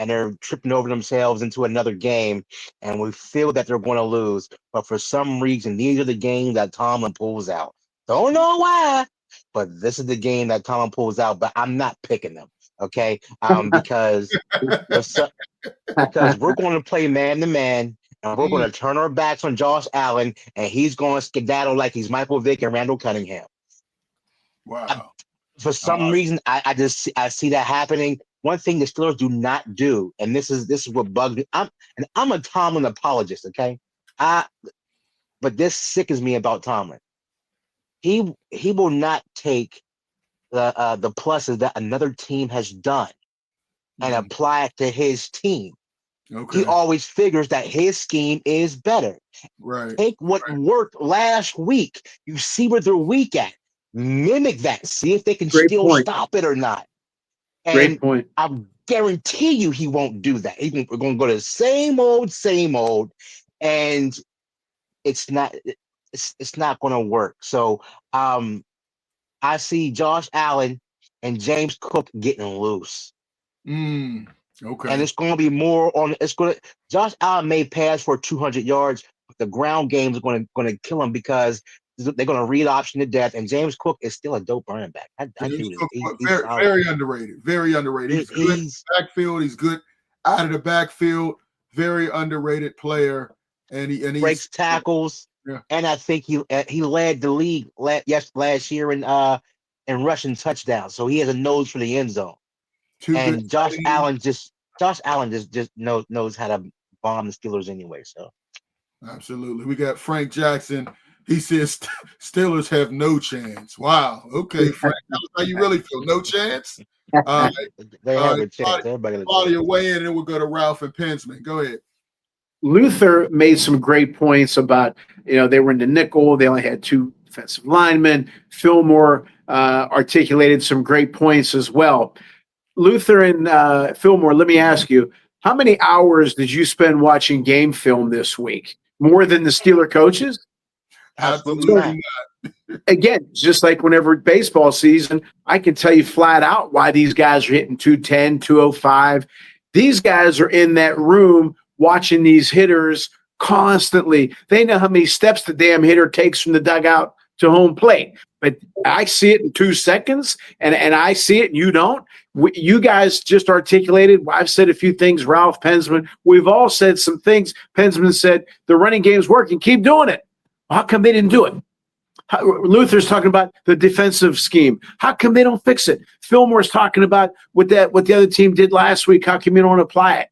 C: they're tripping over themselves into another game, and we feel that they're going to lose. But for some reason, these are the games that Tomlin pulls out. Don't know why, but this is the game that Tomlin pulls out. But I'm not picking them, okay? Because we're going to play man to man, And we're going to turn our backs on Josh Allen, and he's going to skedaddle like he's Michael Vick and Randall Cunningham.
A: Wow.
C: For some reason, I see that happening. One thing the Steelers do not do, and this is what bugs me. I'm a Tomlin apologist, okay? But this sickens me about Tomlin. He will not take the pluses that another team has done and apply it to his team.
A: Okay.
C: He always figures that his scheme is better.
A: Right.
C: Take what worked last week. You see where they're weak at. Mimic that. See if they can stop it or not. And
B: Great point.
C: I guarantee you he won't do that. We're going to go to the same old, and it's not going to work. So I see Josh Allen and James Cook getting loose.
A: Okay.
C: And it's going to be more on. Josh Allen may pass for 200 yards, but the ground game is going to kill him because they're going to read option to death. And James Cook is still a dope running back.
A: He's very underrated. Very underrated. He's good in the backfield. He's good out of the backfield. Very underrated player. And he
C: breaks tackles.
A: Yeah.
C: And I think he led the league last year in rushing touchdowns. So he has a nose for the end zone. And Josh Allen just knows how to bomb the Steelers anyway. So
A: absolutely. We got Frank Jackson. He says Steelers have no chance. Wow. Okay, Frank. How you really feel? No chance?
C: They have a chance. Everybody
A: Claudia, weigh in, and then we'll go to Ralph and Pensman. Go ahead.
B: Luther made some great points about, they were in the nickel. They only had 2 defensive linemen. Fillmore articulated some great points as well. Luther and Fillmore, let me ask you, how many hours did you spend watching game film this week? More than the Steeler coaches?
A: Absolutely
B: not. Again, just like whenever baseball season, I can tell you flat out why these guys are hitting 210, 205. These guys are in that room watching these hitters constantly. They know how many steps the damn hitter takes from the dugout to home plate. But I see it in 2 seconds, and I see it and you don't. You guys just articulated. I've said a few things, Ralph, Pensman. We've all said some things. Pensman said, the running game's working. Keep doing it. How come they didn't do it? Luther's talking about the defensive scheme. How come they don't fix it? Fillmore's talking about what the other team did last week. How come you don't apply it?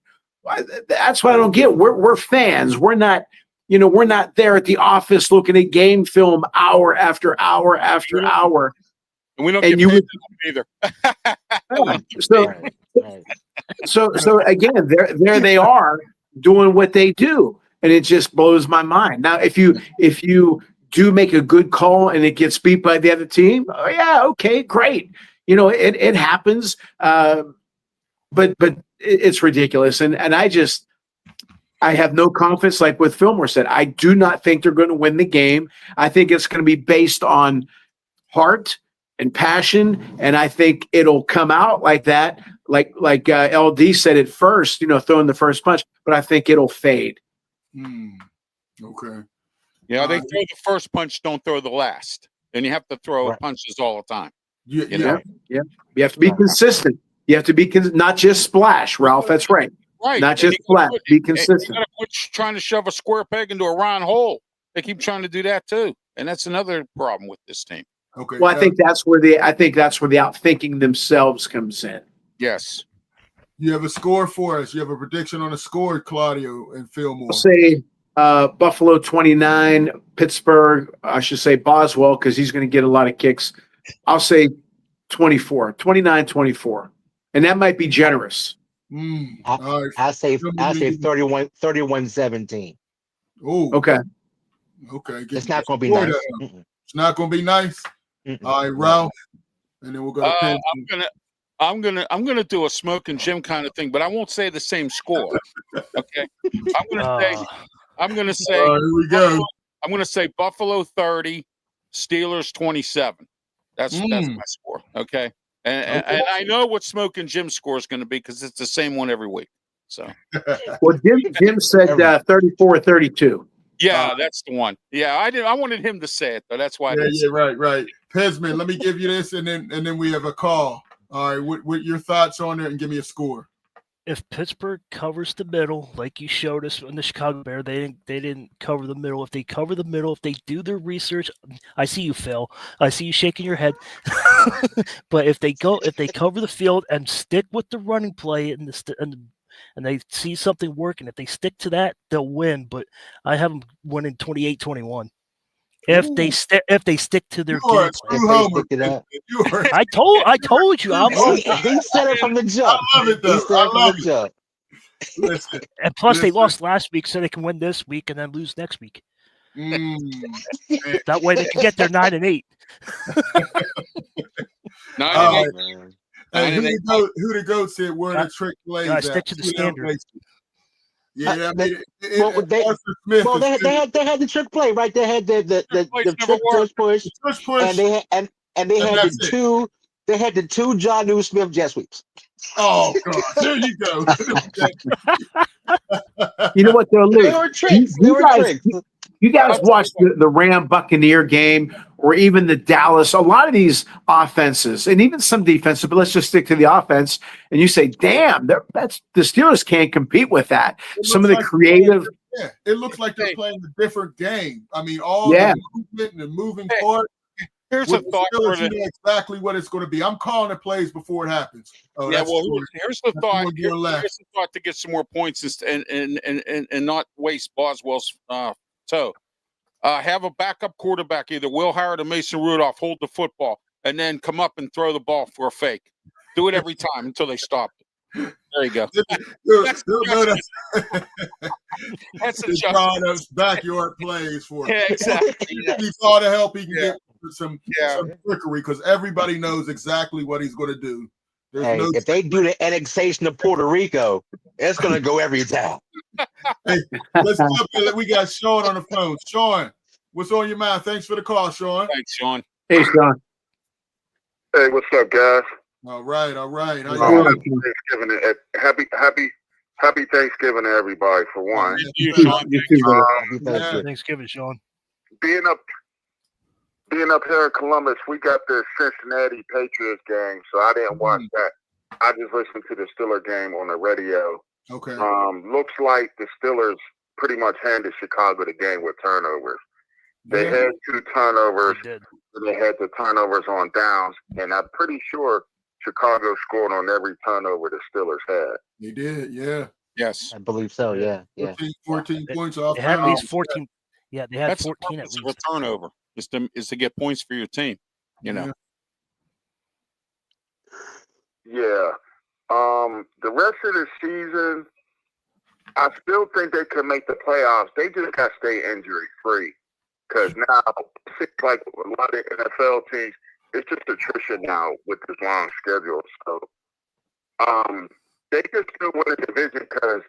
B: That's what I don't get. We're fans. We're not there at the office looking at game film hour after hour after hour.
E: And we don't get paid either.
B: So again, there they are doing what they do, and it just blows my mind. Now, if you do make a good call and it gets beat by the other team, oh yeah, okay, great. It happens, but it's ridiculous, and I have no confidence. Like what Fillmore said, I do not think they're going to win the game. I think it's going to be based on heart and passion, and I think it'll come out like that, like LD said at first, throwing the first punch, but I think it'll fade.
A: Okay.
E: Yeah, they throw the first punch, don't throw the last. And you have to throw punches all the time.
B: Yeah. You have to be consistent. You have to be not just splash, Ralph. That's right.
E: Right.
B: Not just splash. Be consistent.
E: You gotta quit trying to shove a square peg into a round hole. They keep trying to do that too, and that's another problem with this team.
A: Okay.
B: Well, I think that's where the outthinking themselves comes in.
E: Yes.
A: You have a score for us. You have a prediction on a score, Claudio and Fillmore.
B: I'll say Buffalo 29, Pittsburgh, I should say Boswell, because he's going to get a lot of kicks. I'll say 29-24. And that might be generous.
C: I say 31-17.
A: Oh,
B: okay.
C: It's not going to be nice.
A: It's not going to be nice. All right, Ralph, and then we'll go to
E: I'm gonna do a Smoke and Jim kind of thing, but I won't say the same score. Okay, I'm gonna say.
A: Here we go.
E: I'm gonna say Buffalo 30, Steelers 27. That's my score. Okay, and I know what Smoke and Jim's score is going to be because it's the same one every week. So.
B: Well, Jim said 34-32.
E: Yeah, that's the one. Yeah, I wanted him to say it, though. That's why.
A: Right. Pesman, let me give you this, and then we have a call. All right, what your thoughts on it, and give me a score.
D: if Pittsburgh covers the middle, like you showed us in the Chicago Bear, they didn't cover the middle. If they cover the middle, if they do their research, I see you, Phil. I see you shaking your head. But if they cover the field and stick with the running play and they see something working, if they stick to that, they'll win. But I have them winning 28-21. If they stick to their
A: You are
D: game
A: a
D: plan.
A: true homer.
C: Stick to that.
A: You are,
D: I told you.
C: He said it from the jump.
A: I love it, though.
C: He said it from the jump.
A: Listen.
D: And plus, they
A: Listen.
D: lost last week, so they can win this week and then lose next week.
A: Man.
D: That way, they can get their 9-8.
E: 9-8.
A: Hey, who the goat said where the trick plays at?
D: Stick to the standard.
A: Yeah, I mean,
C: they had the trick play, right? They had the trick push, and they had the two John New Smith jet sweeps.
A: Oh God, there you go.
B: You know what, though, Luke?
C: They were tricks.
B: You guys watch the Ram Buccaneer game or even the Dallas, a lot of these offenses and even some defenses, but let's just stick to the offense. And you say, damn, that's the Steelers can't compete with that. Some of the creative.
A: Yeah, it looks like they're playing a different game. I mean, all the movement and the moving part.
E: Here's a thought for
A: you know exactly what it's going to be. I'm calling the plays before it happens. Oh,
E: yeah, well, here's the thought. Here's the thought to get some more points and not waste Boswell's toe. Have a backup quarterback, either Will Howard or Mason Rudolph, hold the football, and then come up and throw the ball for a fake. Do it every time until they stop it. There you go. That's
A: That's backyard plays for him.
E: Yeah, exactly.
A: He thought to help. He can get some trickery because everybody knows exactly what he's going to do.
C: If they do the annexation of Puerto Rico, it's going to go every time.
A: Hey, let's jump in. We got Sean on the phone. Sean, what's on your mind? Thanks for the call, Sean.
E: Thanks, Sean.
B: Hey, Sean.
F: Hey, what's up, guys?
A: All right. How
F: Happy Thanksgiving to everybody for one.
E: You too, Sean.
D: Happy Thanksgiving, Sean.
F: Being up here in Columbus, we got the Cincinnati Patriots game, so I didn't watch that. I just listened to the Steelers game on the radio.
A: Okay.
F: Looks like the Steelers pretty much handed Chicago the game with turnovers. They had 2 turnovers. They had the turnovers on downs, and I'm pretty sure Chicago scored on every turnover the Steelers had.
A: They did, yeah.
E: Yes.
C: I believe so, yeah.
A: 14 points off.
D: They had at least 14. Yeah, they had 14 at least.
E: A turnover is to get points for your team, you know.
F: Yeah. The rest of the season, I still think they could make the playoffs. They just got to stay injury free. Because now it seems like a lot of NFL teams, it's just attrition now with this long schedule. So they could still win the division because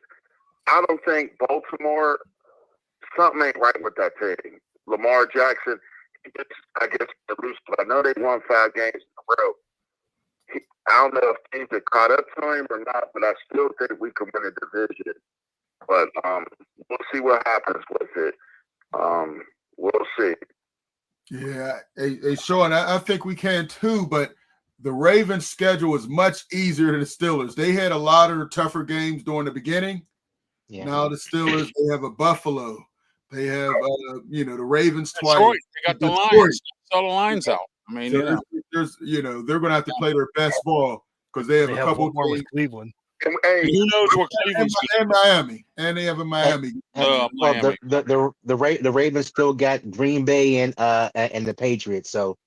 F: I don't think Baltimore, something ain't right with that team. Lamar Jackson, I guess, elusive. I know they won 5 games in a row. I don't know if teams have caught up to him or not, but I still think we can win a division. But we'll see what happens with it. We'll see.
A: Yeah. Hey, Sean, I think we can too, but the Ravens' schedule is much easier than the Steelers. They had a lot of tougher games during the beginning. Yeah. Now the Steelers, they have a Buffalo. They have, the Ravens twice.
E: Detroit. They got the Lions. Sell the Lions out. I mean,
A: so they're going to have to play their best ball because they have a couple
D: more with Cleveland.
F: Hey,
E: who knows what Cleveland's
A: and Miami, and they have a Miami.
C: Miami. The Ravens still got Green Bay and the Patriots, so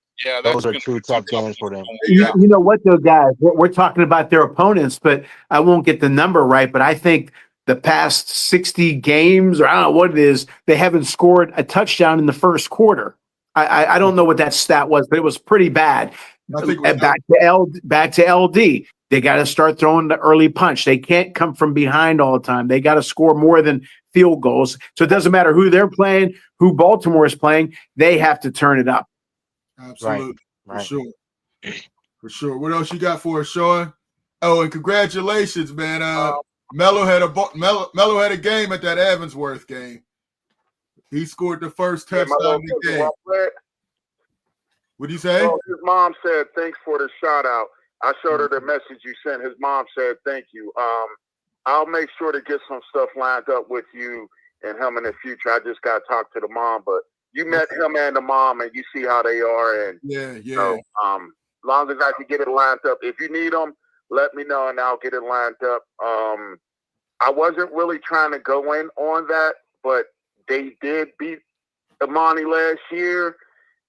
C: those are 2 tough games for them.
B: You know what, though, guys? We're talking about their opponents, but I won't get the number right. But I think the past 60 games, or I don't know what it is, they haven't scored a touchdown in the first quarter. I don't know what that stat was, but it was pretty bad. Back to LD. They got to start throwing the early punch. They can't come from behind all the time. They got to score more than field goals. So it doesn't matter who they're playing, who Baltimore is playing. They have to turn it up.
A: Absolutely. Right. For sure. What else you got for us, Sean? Oh, and congratulations, man. Melo had a game at that Evansworth game. He scored the first touchdown in the game. What did you say?
F: Oh, his mom said, thanks for the shout out. I showed her the message you sent. His mom said, thank you.
H: I'll make sure to get some stuff lined up with you and him in the future. I just got to talk to the mom, but you met him and the mom, and you see how they are. And
A: yeah.
H: Long as I can get it lined up. If you need them, let me know, and I'll get it lined up. I wasn't really trying to go in on that, but they did beat Imani last year,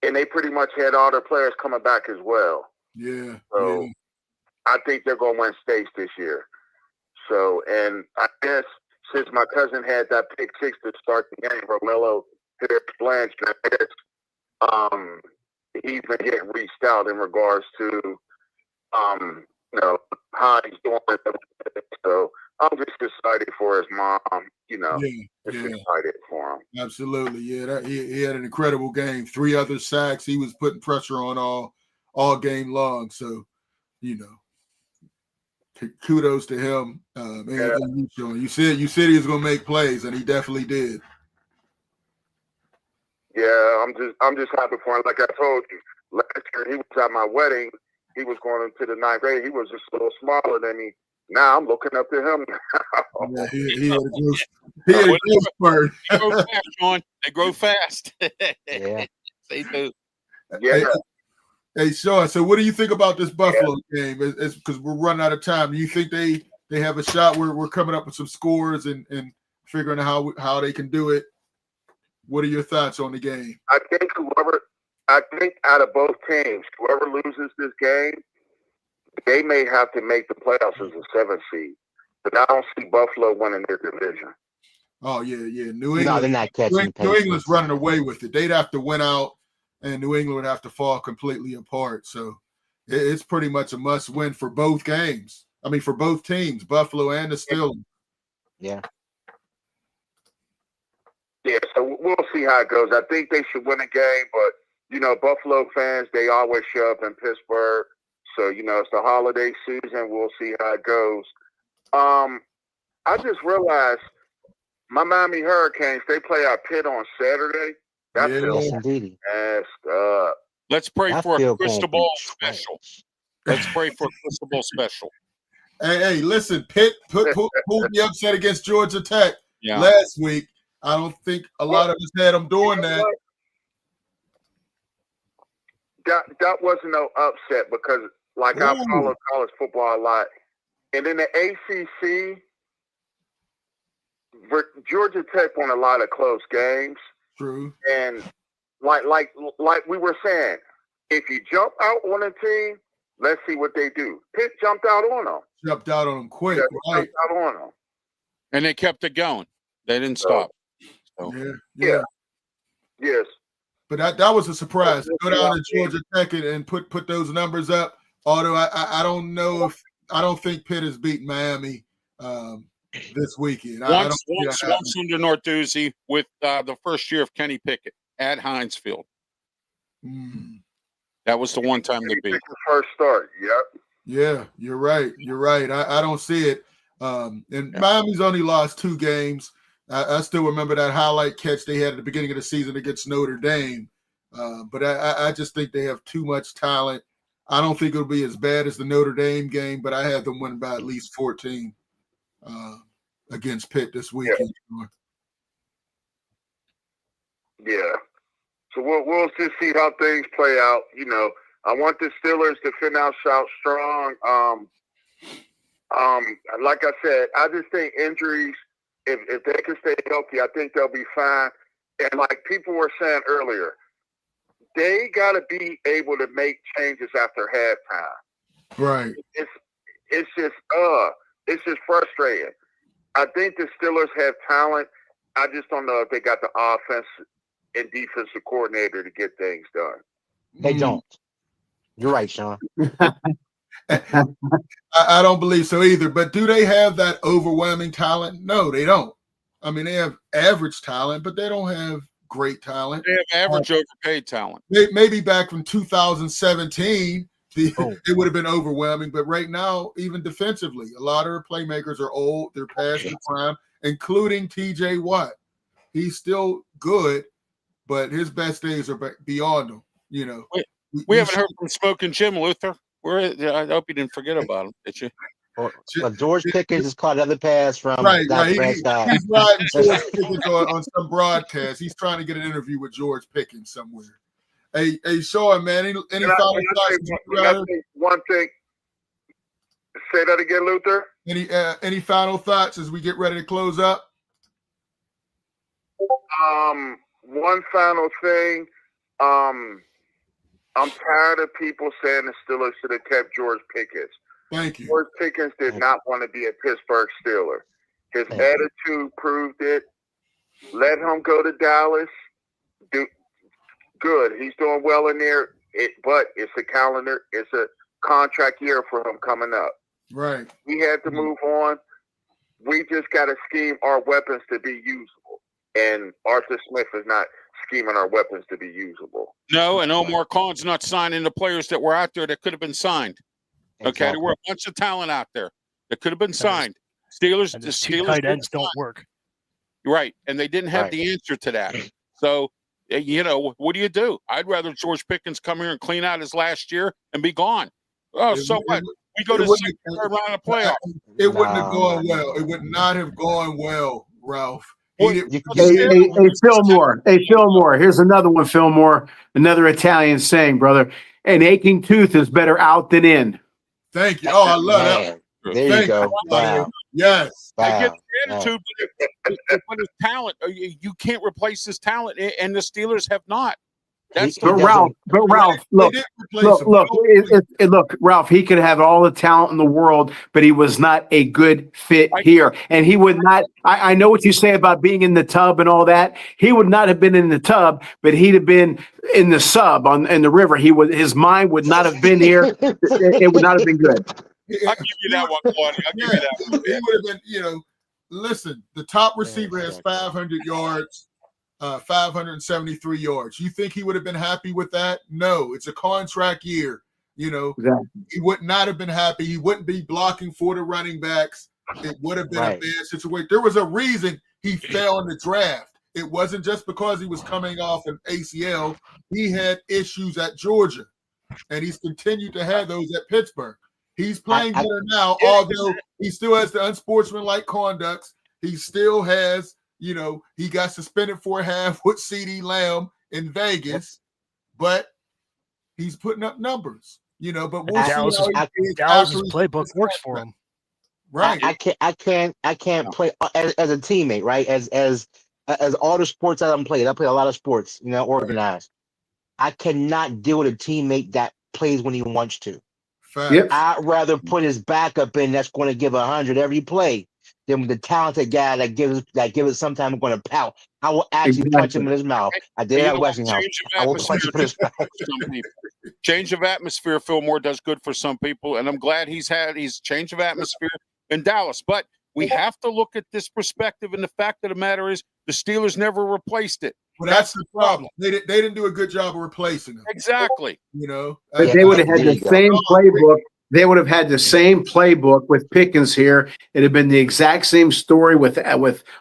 H: and they pretty much had all their players coming back as well.
A: Yeah.
H: So I think they're going to win states this year. So, and I guess since my cousin had that pick 6 to start the game, Romello Harris Blanchard, I guess he's been getting reached out in regards to how he's doing. So I'm just excited for his mom, excited for him.
A: Absolutely, yeah. He had an incredible game. 3 other sacks. He was putting pressure on all game long. So, kudos to him. You said he was going to make plays, and he definitely did.
H: Yeah, I'm just happy for him. Like I told you, last year he was at my wedding. He was going into the 9th grade. He was just a little smaller than me. Now I'm looking up to him.
A: Yeah, he had a growth spurt.
E: They grow fast, Sean. They grow fast.
C: Yeah,
E: they do.
H: Yeah.
A: Hey, Sean. So, what do you think about this Buffalo game? It's because we're running out of time. Do you think they have a shot? We're coming up with some scores and figuring out how they can do it. What are your thoughts on the game?
H: I think out of both teams, whoever loses this game, they may have to make the playoffs as a 7th seed. But I don't see Buffalo winning their division.
A: Oh, yeah. New England.
C: No, they're not catching
A: New England's running away with it. They'd have to win out, and New England would have to fall completely apart. So it's pretty much a must-win for both games. I mean, for both teams, Buffalo and the Steelers.
C: Yeah.
H: Yeah, so we'll see how it goes. I think they should win a game, but, Buffalo fans, they always show up in Pittsburgh. So, it's the holiday season. We'll see how it goes. I just realized my Miami Hurricanes, they play our Pitt on Saturday. That's
C: Yes, indeed.
E: Let's pray for a crystal ball special. Let's pray for a crystal ball special.
A: Hey, listen, Pitt pulled the upset against Georgia Tech last week. I don't think a lot of us had them doing that.
H: That wasn't no upset because, I follow college football a lot. And in the ACC, Georgia Tech won a lot of close games.
A: True.
H: And like we were saying, if you jump out on a team, let's see what they do. Pitt jumped out on them.
A: Jumped out on them quick.
H: Yeah,
A: right.
H: Jumped out on them.
E: And they kept it going. They didn't stop. So.
A: Yeah.
H: Yes.
A: But that was a surprise. Go down to Georgia Tech and put those numbers up. Although I don't know I don't think Pitt has beaten Miami this weekend.
E: Once under Narduzzi with the first year of Kenny Pickett at Heinz Field. That was the one time they beat.
H: The first start. Yep.
A: Yeah, you're right. I don't see it. And Miami's only lost 2 games. I still remember that highlight catch they had at the beginning of the season against Notre Dame. But I just think they have too much talent. I don't think it'll be as bad as the Notre Dame game, but I have them winning by at least 14 against Pitt this weekend.
H: Yeah. So we'll just see how things play out. I want the Steelers to finish out strong. Like I said, I just think injuries, if they can stay healthy, I think they'll be fine. And like people were saying earlier, they got to be able to make changes after halftime.
A: Right.
H: It's just frustrating. I think the Steelers have talent. I just don't know if they got the offense and defensive coordinator to get things done.
C: They don't. You're right, Sean.
A: I don't believe so either. But do they have that overwhelming talent? No, they don't. I mean, they have average talent, but they don't have great talent.
E: They have average overpaid talent.
A: Maybe back from 2017, it would have been overwhelming. But right now, even defensively, a lot of their playmakers are old. They're past the prime, including T.J. Watt. He's still good, but his best days are beyond him.
E: We haven't heard from Smoking Jim Luther. I hope you didn't forget about him, did you?
C: But George Pickens just caught another pass from
A: Right.
C: Prescott.
A: He's riding George Pickens on some broadcast. He's trying to get an interview with George Pickens somewhere. Hey, Sean, man, any final thoughts?
H: One thing. Say that again, Luther.
A: Any final thoughts as we get ready to close up?
H: One final thing. I'm tired of people saying the Steelers should have kept George Pickens.
A: Thank you.
H: George Pickens did not want to be a Pittsburgh Steeler. His attitude proved it. Let him go to Dallas. Good. He's doing well in there. But it's a calendar. It's a contract year for him coming up.
A: Right.
H: We had to move on. We just got to scheme our weapons to be usable. And Arthur Smith is not scheming our weapons to be usable.
E: No, and Omar Khan's not signing the players that were out there that could have been signed. Okay, there were a bunch of talent out there that could have been signed. The Steelers
D: tight ends don't work.
E: Right, and they didn't have the answer to that. So, what do? I'd rather George Pickens come here and clean out his last year and be gone. Oh, so what? We go to the second round of playoffs.
A: It wouldn't have gone well. It would not have gone well, Ralph.
B: Hey, Fillmore. Hey, Fillmore. Here's another one, Fillmore. Another Italian saying, brother. An aching tooth is better out than in.
A: Thank you. Oh, I love that.
C: There you go. Wow.
A: Yes.
E: I get the attitude, but his talent, you can't replace his talent, and the Steelers have not.
B: But Ralph, look, Ralph, he could have all the talent in the world, but he was not a good fit here. And he would not, I know what you say about being in the tub and all that. He would not have been in the tub, but he'd have been in the sub in the river. His mind would not have been here. It would not have been good.
E: I'll give you that one, Claudia. I'll give you that one.
A: He would have been, listen, the top receiver has 500 yards. 573 yards. You think he would have been happy with that? No, it's a contract year. He would not have been happy. He wouldn't be blocking for the running backs. It would have been a bad situation. There was a reason he fell in the draft. It wasn't just because he was coming off an ACL. He had issues at Georgia, and he's continued to have those at Pittsburgh. He's playing better now, although he still has the unsportsmanlike conducts. He still has he got suspended for a half with CeeDee Lamb in Vegas, but he's putting up numbers, but we'll see.
D: Dallas's playbook works for him.
A: Right.
C: I can't play as a teammate, right? As all the sports that I'm playing, I play a lot of sports, organized. I cannot deal with a teammate that plays when he wants to.
A: Yep.
C: I'd rather put his backup in that's going to give 100 every play than the talented guy that gives it sometimes going to pout. I will actually punch him in his mouth. I did at Westinghouse. I will punch him in his mouth.
E: Change of atmosphere, Fillmore, does good for some people, and I'm glad he's change of atmosphere in Dallas. But we have to look at this perspective, and the fact of the matter is the Steelers never replaced it.
A: Well, that's the problem. They didn't do a good job of replacing him.
E: Exactly.
B: But they would have had the same playbook. They would have had the same playbook with Pickens here. It'd have been the exact same story with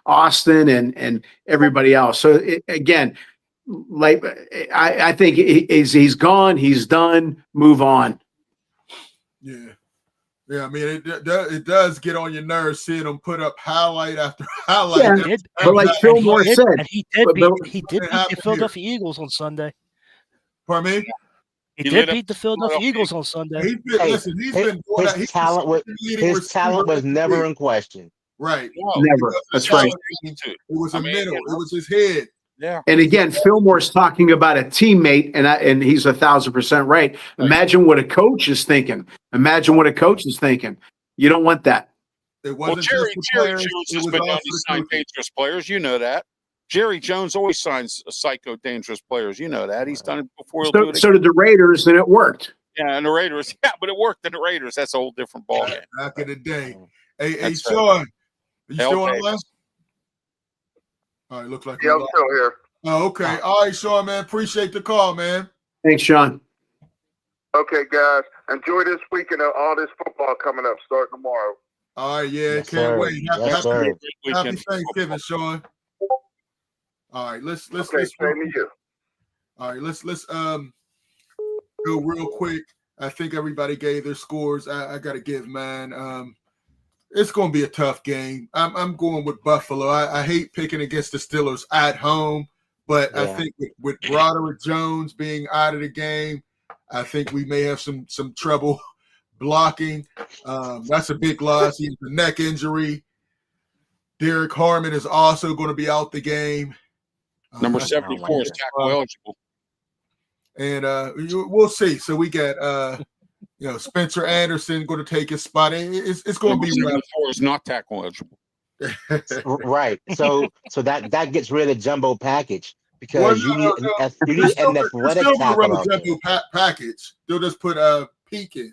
B: Austin and everybody else. So again, I think he's gone. He's done. Move on.
A: Yeah. I mean, it does get on your nerves seeing them put up highlight after highlight.
B: Yeah, but like Fillmore said,
D: he did beat the Philadelphia Eagles on Sunday.
A: Pardon me?
D: He did beat the Philadelphia Eagles on Sunday.
C: His talent was never in question.
A: Right.
B: Never. That's right.
A: It was a middle. It was his head.
E: Yeah.
B: And again, Fillmore's talking about a teammate, and he's 1,000% right. Imagine what a coach is thinking. You don't want that.
A: It wasn't
E: Jerry Jones has been known to sign dangerous players. You know that. Jerry Jones always signs psycho dangerous players. You know that. He's done it before.
B: So did the Raiders, and it worked.
E: Yeah, and the Raiders. Yeah, but it worked in the Raiders. That's a whole different ballgame.
A: Back in the day. Hey, Sean, are you still on the line? All right, looks like
H: I'm still here.
A: Oh, okay. All right, Sean, man. Appreciate the call, man.
B: Thanks, Sean.
H: Okay, guys. Enjoy this weekend of all this football coming up starting tomorrow.
A: All right, yeah, can't wait. Happy Thanksgiving, Sean. All right, let's
H: same to you.
A: All right, let's go real quick. I think everybody gave their scores. I gotta give mine. It's going to be a tough game. I'm going with Buffalo. I hate picking against the Steelers at home, but I think with Broderick Jones being out of the game, I think we may have some trouble blocking. That's a big loss. He has a neck injury. Derek Harmon is also going to be out the game.
E: Number 74 is tackle eligible.
A: And we'll see. So we got Spencer Anderson going to take his spot. It's going to be
E: is not tackle eligible.
C: Right. So that gets rid of the jumbo package because you need an athletic tackle out there.
A: Jumbo package. They'll just put Peak in.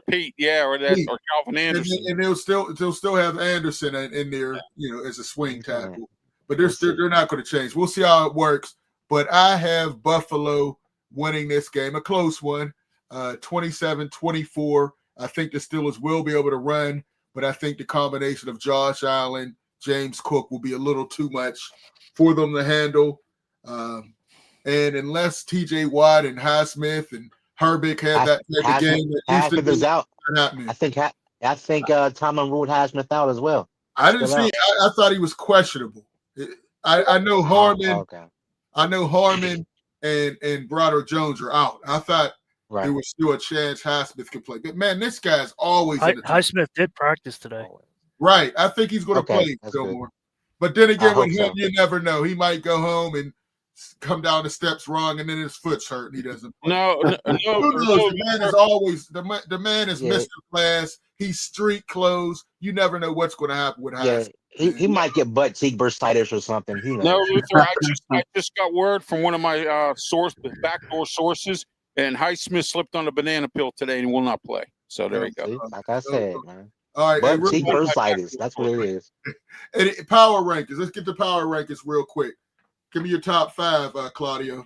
E: Pete, or Calvin Anderson,
A: and they'll still have Anderson in there, as a swing tackle. But they're not going to change. We'll see how it works. But I have Buffalo winning this game, a close one, 27-24. I think the Steelers will be able to run, but I think the combination of Josh Allen, James Cook will be a little too much for them to handle. And unless T.J. Watt and Highsmith and Herbig have that type of game that
C: Highsmith is out.
A: Happening.
C: I think Tomlin ruled Highsmith out as well.
A: I didn't see. I thought he was questionable. I know Harmon.
C: Okay.
A: I know Harmon and Broderick Jones are out. I thought there was still a chance Highsmith could play. But man, this guy's always in the team.
D: Highsmith did practice today.
A: Right. I think he's going to play still more. But then again, with him, you never know. He might go home and come down the steps wrong, and then his foot's hurt, and he doesn't play.
E: No.
A: The man is always the man is Mr. Class. He's street clothes. You never know what's going to happen with Highsmith.
C: He might get butt cheek bursitis or something.
E: No, Luther, I just got word from one of my backdoor sources, and Highsmith slipped on a banana peel today and will not play. So there you go.
C: Like I said, man.
A: All right,
C: butt cheek bursitis. That's what it is.
A: And power rankings. Let's get the power rankings real quick. Give me your top 5, Claudio.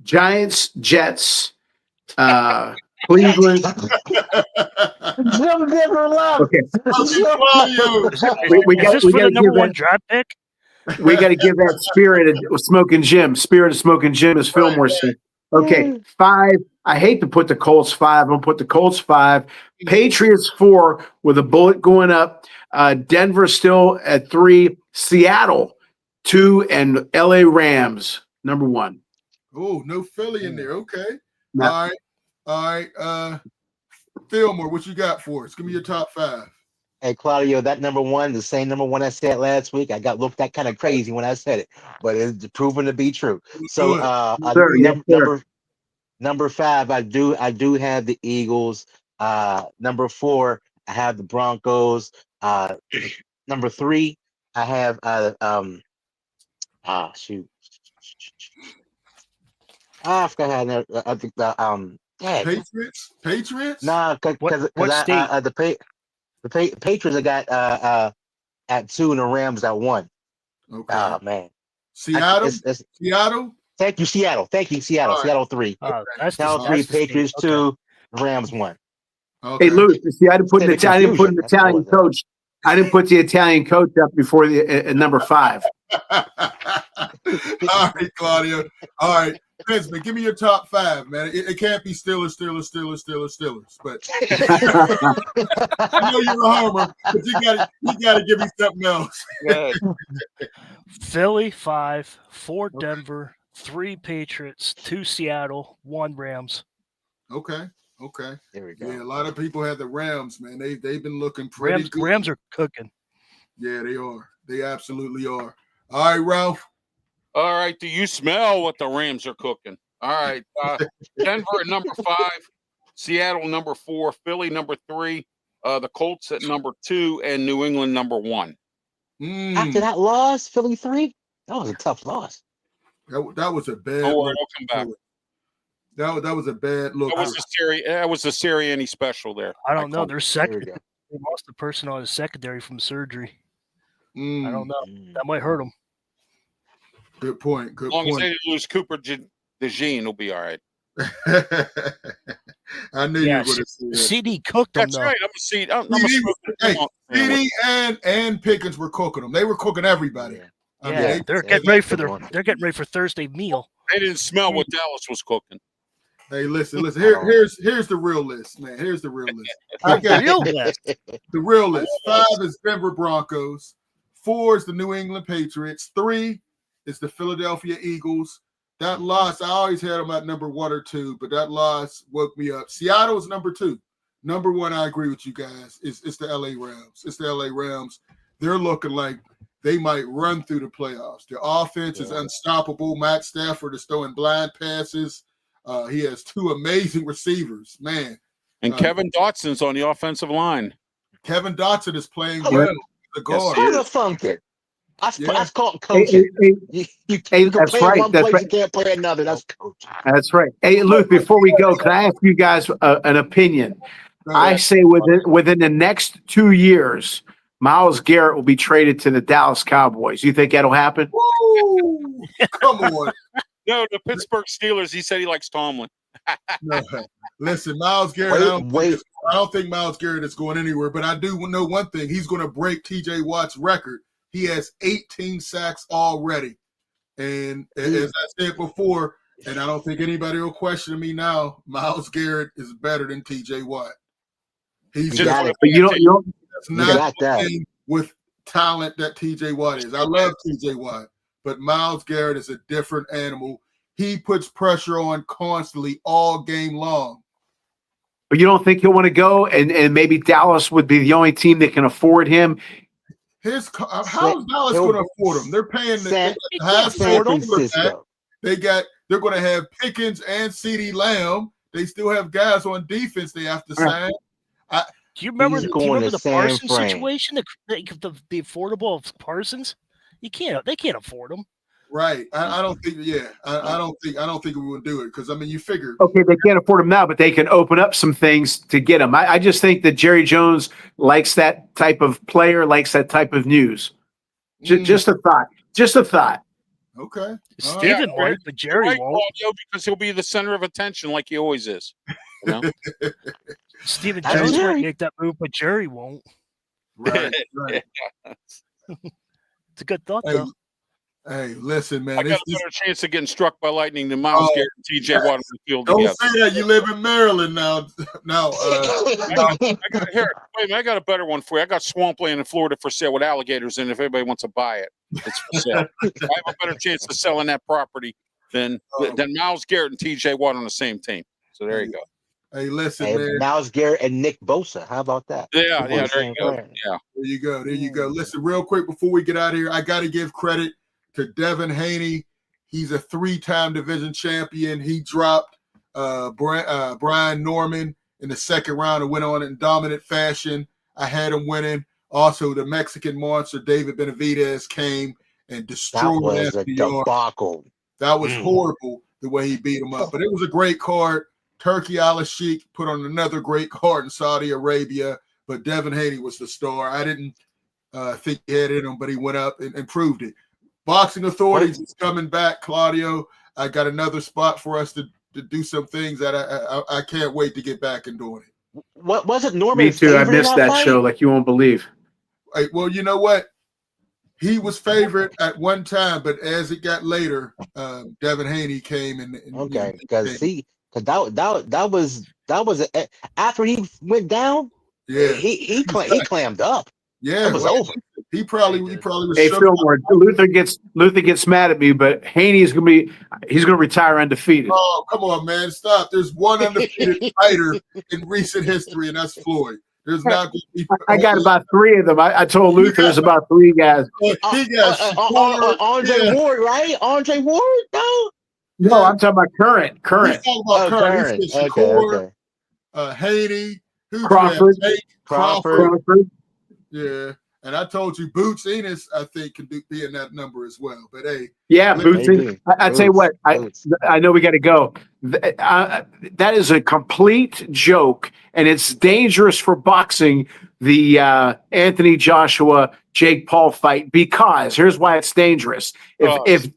B: Giants, Jets, Cleveland.
C: Jim never left.
B: Okay.
D: Is this for the number 1 draft pick?
B: We got to give that Spirit of Smoking Jim. Spirit of Smoking Jim, as Fillmore said. Okay, 5. I hate to put the Colts 5. I'm going to put the Colts 5. Patriots 4 with a bullet going up. Denver still at 3. Seattle 2, and LA Rams number 1.
A: Oh, no Philly in there. Okay.
B: No.
A: All right. Fillmore, what you got for us? Give me your top 5.
C: Hey, Claudio, that number 1, the same number 1 I said last week. I got looked at kind of crazy when I said it, but it's proven to be true. So, number 5, I do have the Eagles. Number 4, I have the Broncos. Number 3, I have shoot. I forgot how I think the
A: Patriots?
C: Nah, because the Patriots I got at 2 and the Rams at 1.
A: Okay.
C: Oh man.
A: Seattle.
C: Seattle. Thank you, Seattle. Seattle. Right. Seattle 3. Seattle 3. Patriots 2. Rams 1.
B: Okay. Hey, Luke. See, I didn't put an Italian coach. I didn't put the Italian coach up before the number 5.
A: All right, Claudio. All right, Benjamin, give me your top 5, man. It can't be Steelers. But I know you're a homer, but you gotta give me something else.
D: Philly 5, 4 Denver, 3 Patriots, 2 Seattle, 1 Rams.
A: Okay.
C: There we go.
A: Yeah, a lot of people have the Rams, man. They've been looking pretty good.
D: Rams are cooking.
A: Yeah, they are. They absolutely are. All right, Ralph.
E: All right. Do you smell what the Rams are cooking? All right. Denver at number 5, Seattle number 4, Philly number 3, the Colts at number 2, and New England number 1.
C: After that loss, Philly 3, that was a tough loss.
A: That was a bad.
E: Don't worry, I'll come back.
A: That was a bad look.
E: That was the Sirianni special there.
D: I don't know. They're second. They lost the person on his secondary from surgery. I don't know. That might hurt him.
A: Good point.
E: As long as they didn't lose Cooper DeJean, it'll be all right.
A: I knew you were going to say that.
D: CD cooked them.
E: That's right.
A: CD and Pickens were cooking them. They were cooking everybody.
D: Yeah, they're getting ready for Thursday meal.
E: They didn't smell what Dallas was cooking.
A: Hey, listen. Here's the real list, man. Here's the real list. I got the real list. 5 is Denver Broncos. 4 is the New England Patriots. 3 is the Philadelphia Eagles. That loss, I always had them at number 1 or 2, but that loss woke me up. Seattle is number 2. Number 1, I agree with you guys. It's the LA Rams. It's the LA Rams. They're looking like they might run through the playoffs. Their offense is unstoppable. Matt Stafford is throwing blind passes. He has 2 amazing receivers, man.
E: And Kevin Dotson's on the offensive line.
A: Kevin Dotson is playing well. The guard.
C: How the funk it? That's called coaching. You can play one place, you can't play another. That's coaching.
B: That's right. Hey, Luke, before we go, can I ask you guys an opinion? I say within the next 2 years, Myles Garrett will be traded to the Dallas Cowboys. You think that'll happen?
A: Woo! Come on.
E: No, the Pittsburgh Steelers. He said he likes Tomlin.
A: No. Listen, Myles Garrett. I don't think Myles Garrett is going anywhere. But I do know one thing: he's going to break T.J. Watt's record. He has 18 sacks already, and as I said before, and I don't think anybody will question me now. Myles Garrett is better than T.J. Watt. He's just,
B: but you don't.
A: That's not playing with talent that T.J. Watt is. I love T.J. Watt. But Myles Garrett is a different animal. He puts pressure on constantly all game long.
B: But you don't think he'll want to go, and maybe Dallas would be the only team that can afford him?
A: How is Dallas going to afford him? They're paying the They're going to have Pickens and CeeDee Lamb. They still have guys on defense they have to sign.
D: Do you remember the Parsons situation? The affordable of Parsons? They can't afford them.
A: Right. I don't think. Yeah. I don't think we will do it because you figure.
B: Okay, they can't afford him now, but they can open up some things to get him. I just think that Jerry Jones likes that type of player, likes that type of news. Just a thought. Just a thought.
A: Okay.
D: Steven might, but Jerry won't.
E: Because he'll be the center of attention like he always is. You know?
D: Steven Jones might make that move, but Jerry won't.
A: Right.
D: It's a good thought, though.
A: Hey, listen, man.
E: I got a better chance of getting struck by lightning than Myles Garrett and T.J. Watt on the field together.
A: Don't say that. You live in Maryland now.
E: I got a better one for you. I got swampland in Florida for sale with alligators in. If anybody wants to buy it, it's for sale. I have a better chance of selling that property than Myles Garrett and T.J. Watt on the same team. So there you go.
A: Hey, listen, man.
C: Myles Garrett and Nick Bosa. How about that?
E: Yeah, there you go. Yeah.
A: There you go. Listen, real quick before we get out of here, I got to give credit to Devin Haney. He's a 3-time division champion. He dropped Brian Norman in the second round and went on in dominant fashion. I had him winning. Also, the Mexican monster David Benevitez came and destroyed Anthony
C: Yarde.
A: That was horrible the way he beat him up. But it was a great card. Turkey Al-Sheikh put on another great card in Saudi Arabia, but Devin Haney was the star. I didn't think he had it in him, but he went up and proved it. Boxing Authorities is coming back, Claudio. I got another spot for us to do some things that I can't wait to get back and doing it.
C: What was it, Norman?
B: Me too. I missed that show like you won't believe.
A: Hey, well, you know what? He was favorite at one time, but as it got later, Devin Haney came and
C: because that was after he went down.
A: Yeah,
C: he clammed up.
A: Yeah,
C: it was over.
A: He probably was.
B: Hey, Fillmore, Luther gets mad at me, but Haney's gonna retire undefeated.
A: Oh, come on, man, stop! There's one undefeated fighter in recent history, and that's Floyd. There's not going to be.
B: I got about 3 of them. I told Luther there's about 3 guys.
A: He got
C: Andre Ward, right? Andre Ward,
B: No, I'm talking about current.
A: He's talking about current. He's Shakur, Haney,
B: Crawford.
A: Yeah, and I told you Boots Enos, I think, can be in that number as well. But hey,
B: yeah, Boots. I tell you what, I know we got to go. That is a complete joke, and it's dangerous for boxing. The Anthony Joshua Jake Paul fight, because here's why it's dangerous. If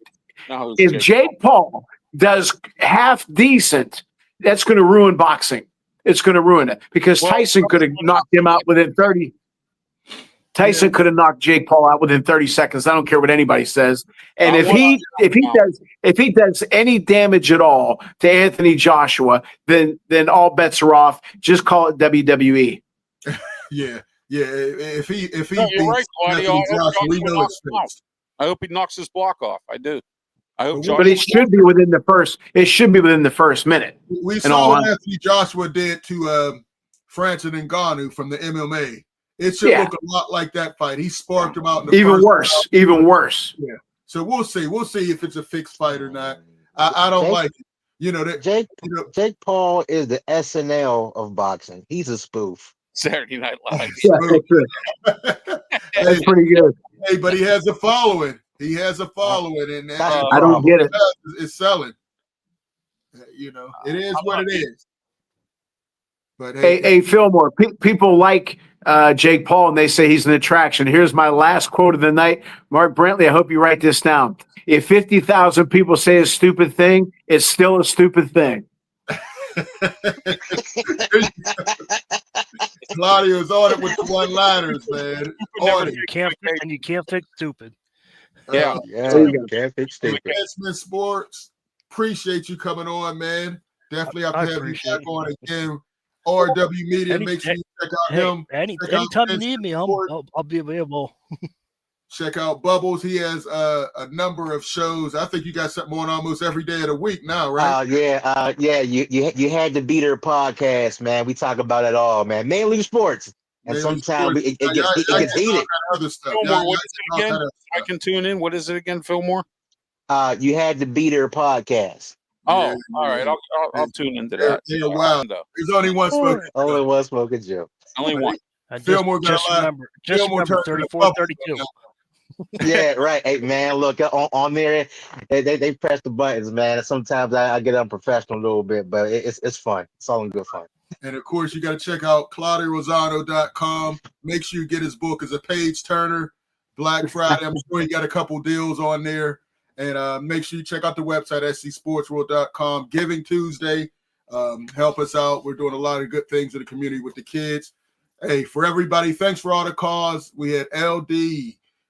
B: Jake Paul does half decent, that's going to ruin boxing. It's going to ruin it because Tyson could have knocked him out within 30. Tyson could have knocked Jake Paul out within 30 seconds. I don't care what anybody says. And if he does any damage at all to Anthony Joshua, then all bets are off. Just call it WWE.
A: Yeah. If he
E: No, you're right, Claudio. I hope he knocks his block off. I do. I hope
B: But it should be within the first. It should be within the first minute.
A: We saw what Anthony Joshua did to Francis Ngannou from the MMA. It should look a lot like that fight. He sparked him out in the
B: even
A: first
B: worse.
A: round.
B: Even worse.
A: Yeah. So we'll see. We'll see if it's a fixed fight or not. I don't like it. You know that
C: Jake Paul is the SNL of boxing. He's a spoof.
E: Saturday Night Live.
B: That's pretty good.
A: Hey, but he has a following. He has a following, and
B: I don't get it.
A: It's selling. You know, it is what it is. But
B: hey, Fillmore, people like Jake Paul, and they say he's an attraction. Here's my last quote of the night. Mark Brentley, I hope you write this down. If 50,000 people say a stupid thing, it's still a stupid thing.
A: Claudio's on it with the one-liners, man.
D: You can't fix stupid.
C: Can't fix stupid.
A: Investment Sports, appreciate you coming on, man. Definitely have to have you back on again. RW Media, make sure you check out him.
D: Anytime you need me, I'll be available.
A: Check out Bubbles. He has a number of shows. I think you got something on almost every day of the week now, right?
C: You had to beat her podcast, man. We talk about it all, man. Mainly sports, and sometimes it gets heated.
A: Other stuff.
E: Fillmore, what is it again? I can tune in. What is it again, Fillmore?
C: You had to beat her podcast.
E: Oh, all right. I'll tune into that.
A: Yeah, wow. There's only one spoken.
C: Only one spoken joke.
E: Only one.
A: Fillmore
D: just remember 34, 32.
C: Yeah, right. Hey, man, look on there. They press the buttons, man. Sometimes I get unprofessional a little bit, but it's fun. It's all in good fun.
A: And of course, you got to check out ClaudioRosano.com. Make sure you get his book as a page turner. Black Friday, I'm sure he got a couple deals on there. And make sure you check out the website, scsportsworld.com. Giving Tuesday. Help us out. We're doing a lot of good things in the community with the kids. Hey, for everybody, thanks for all the calls. We had LD.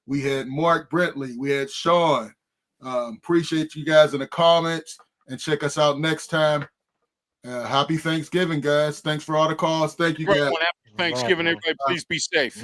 A: We had Mark Brentley. We had Sean. Appreciate you guys in the comments. And check us out next time. Happy Thanksgiving, guys. Thanks for all the calls. Thank you, guys.
E: Happy Thanksgiving, everybody. Please be safe.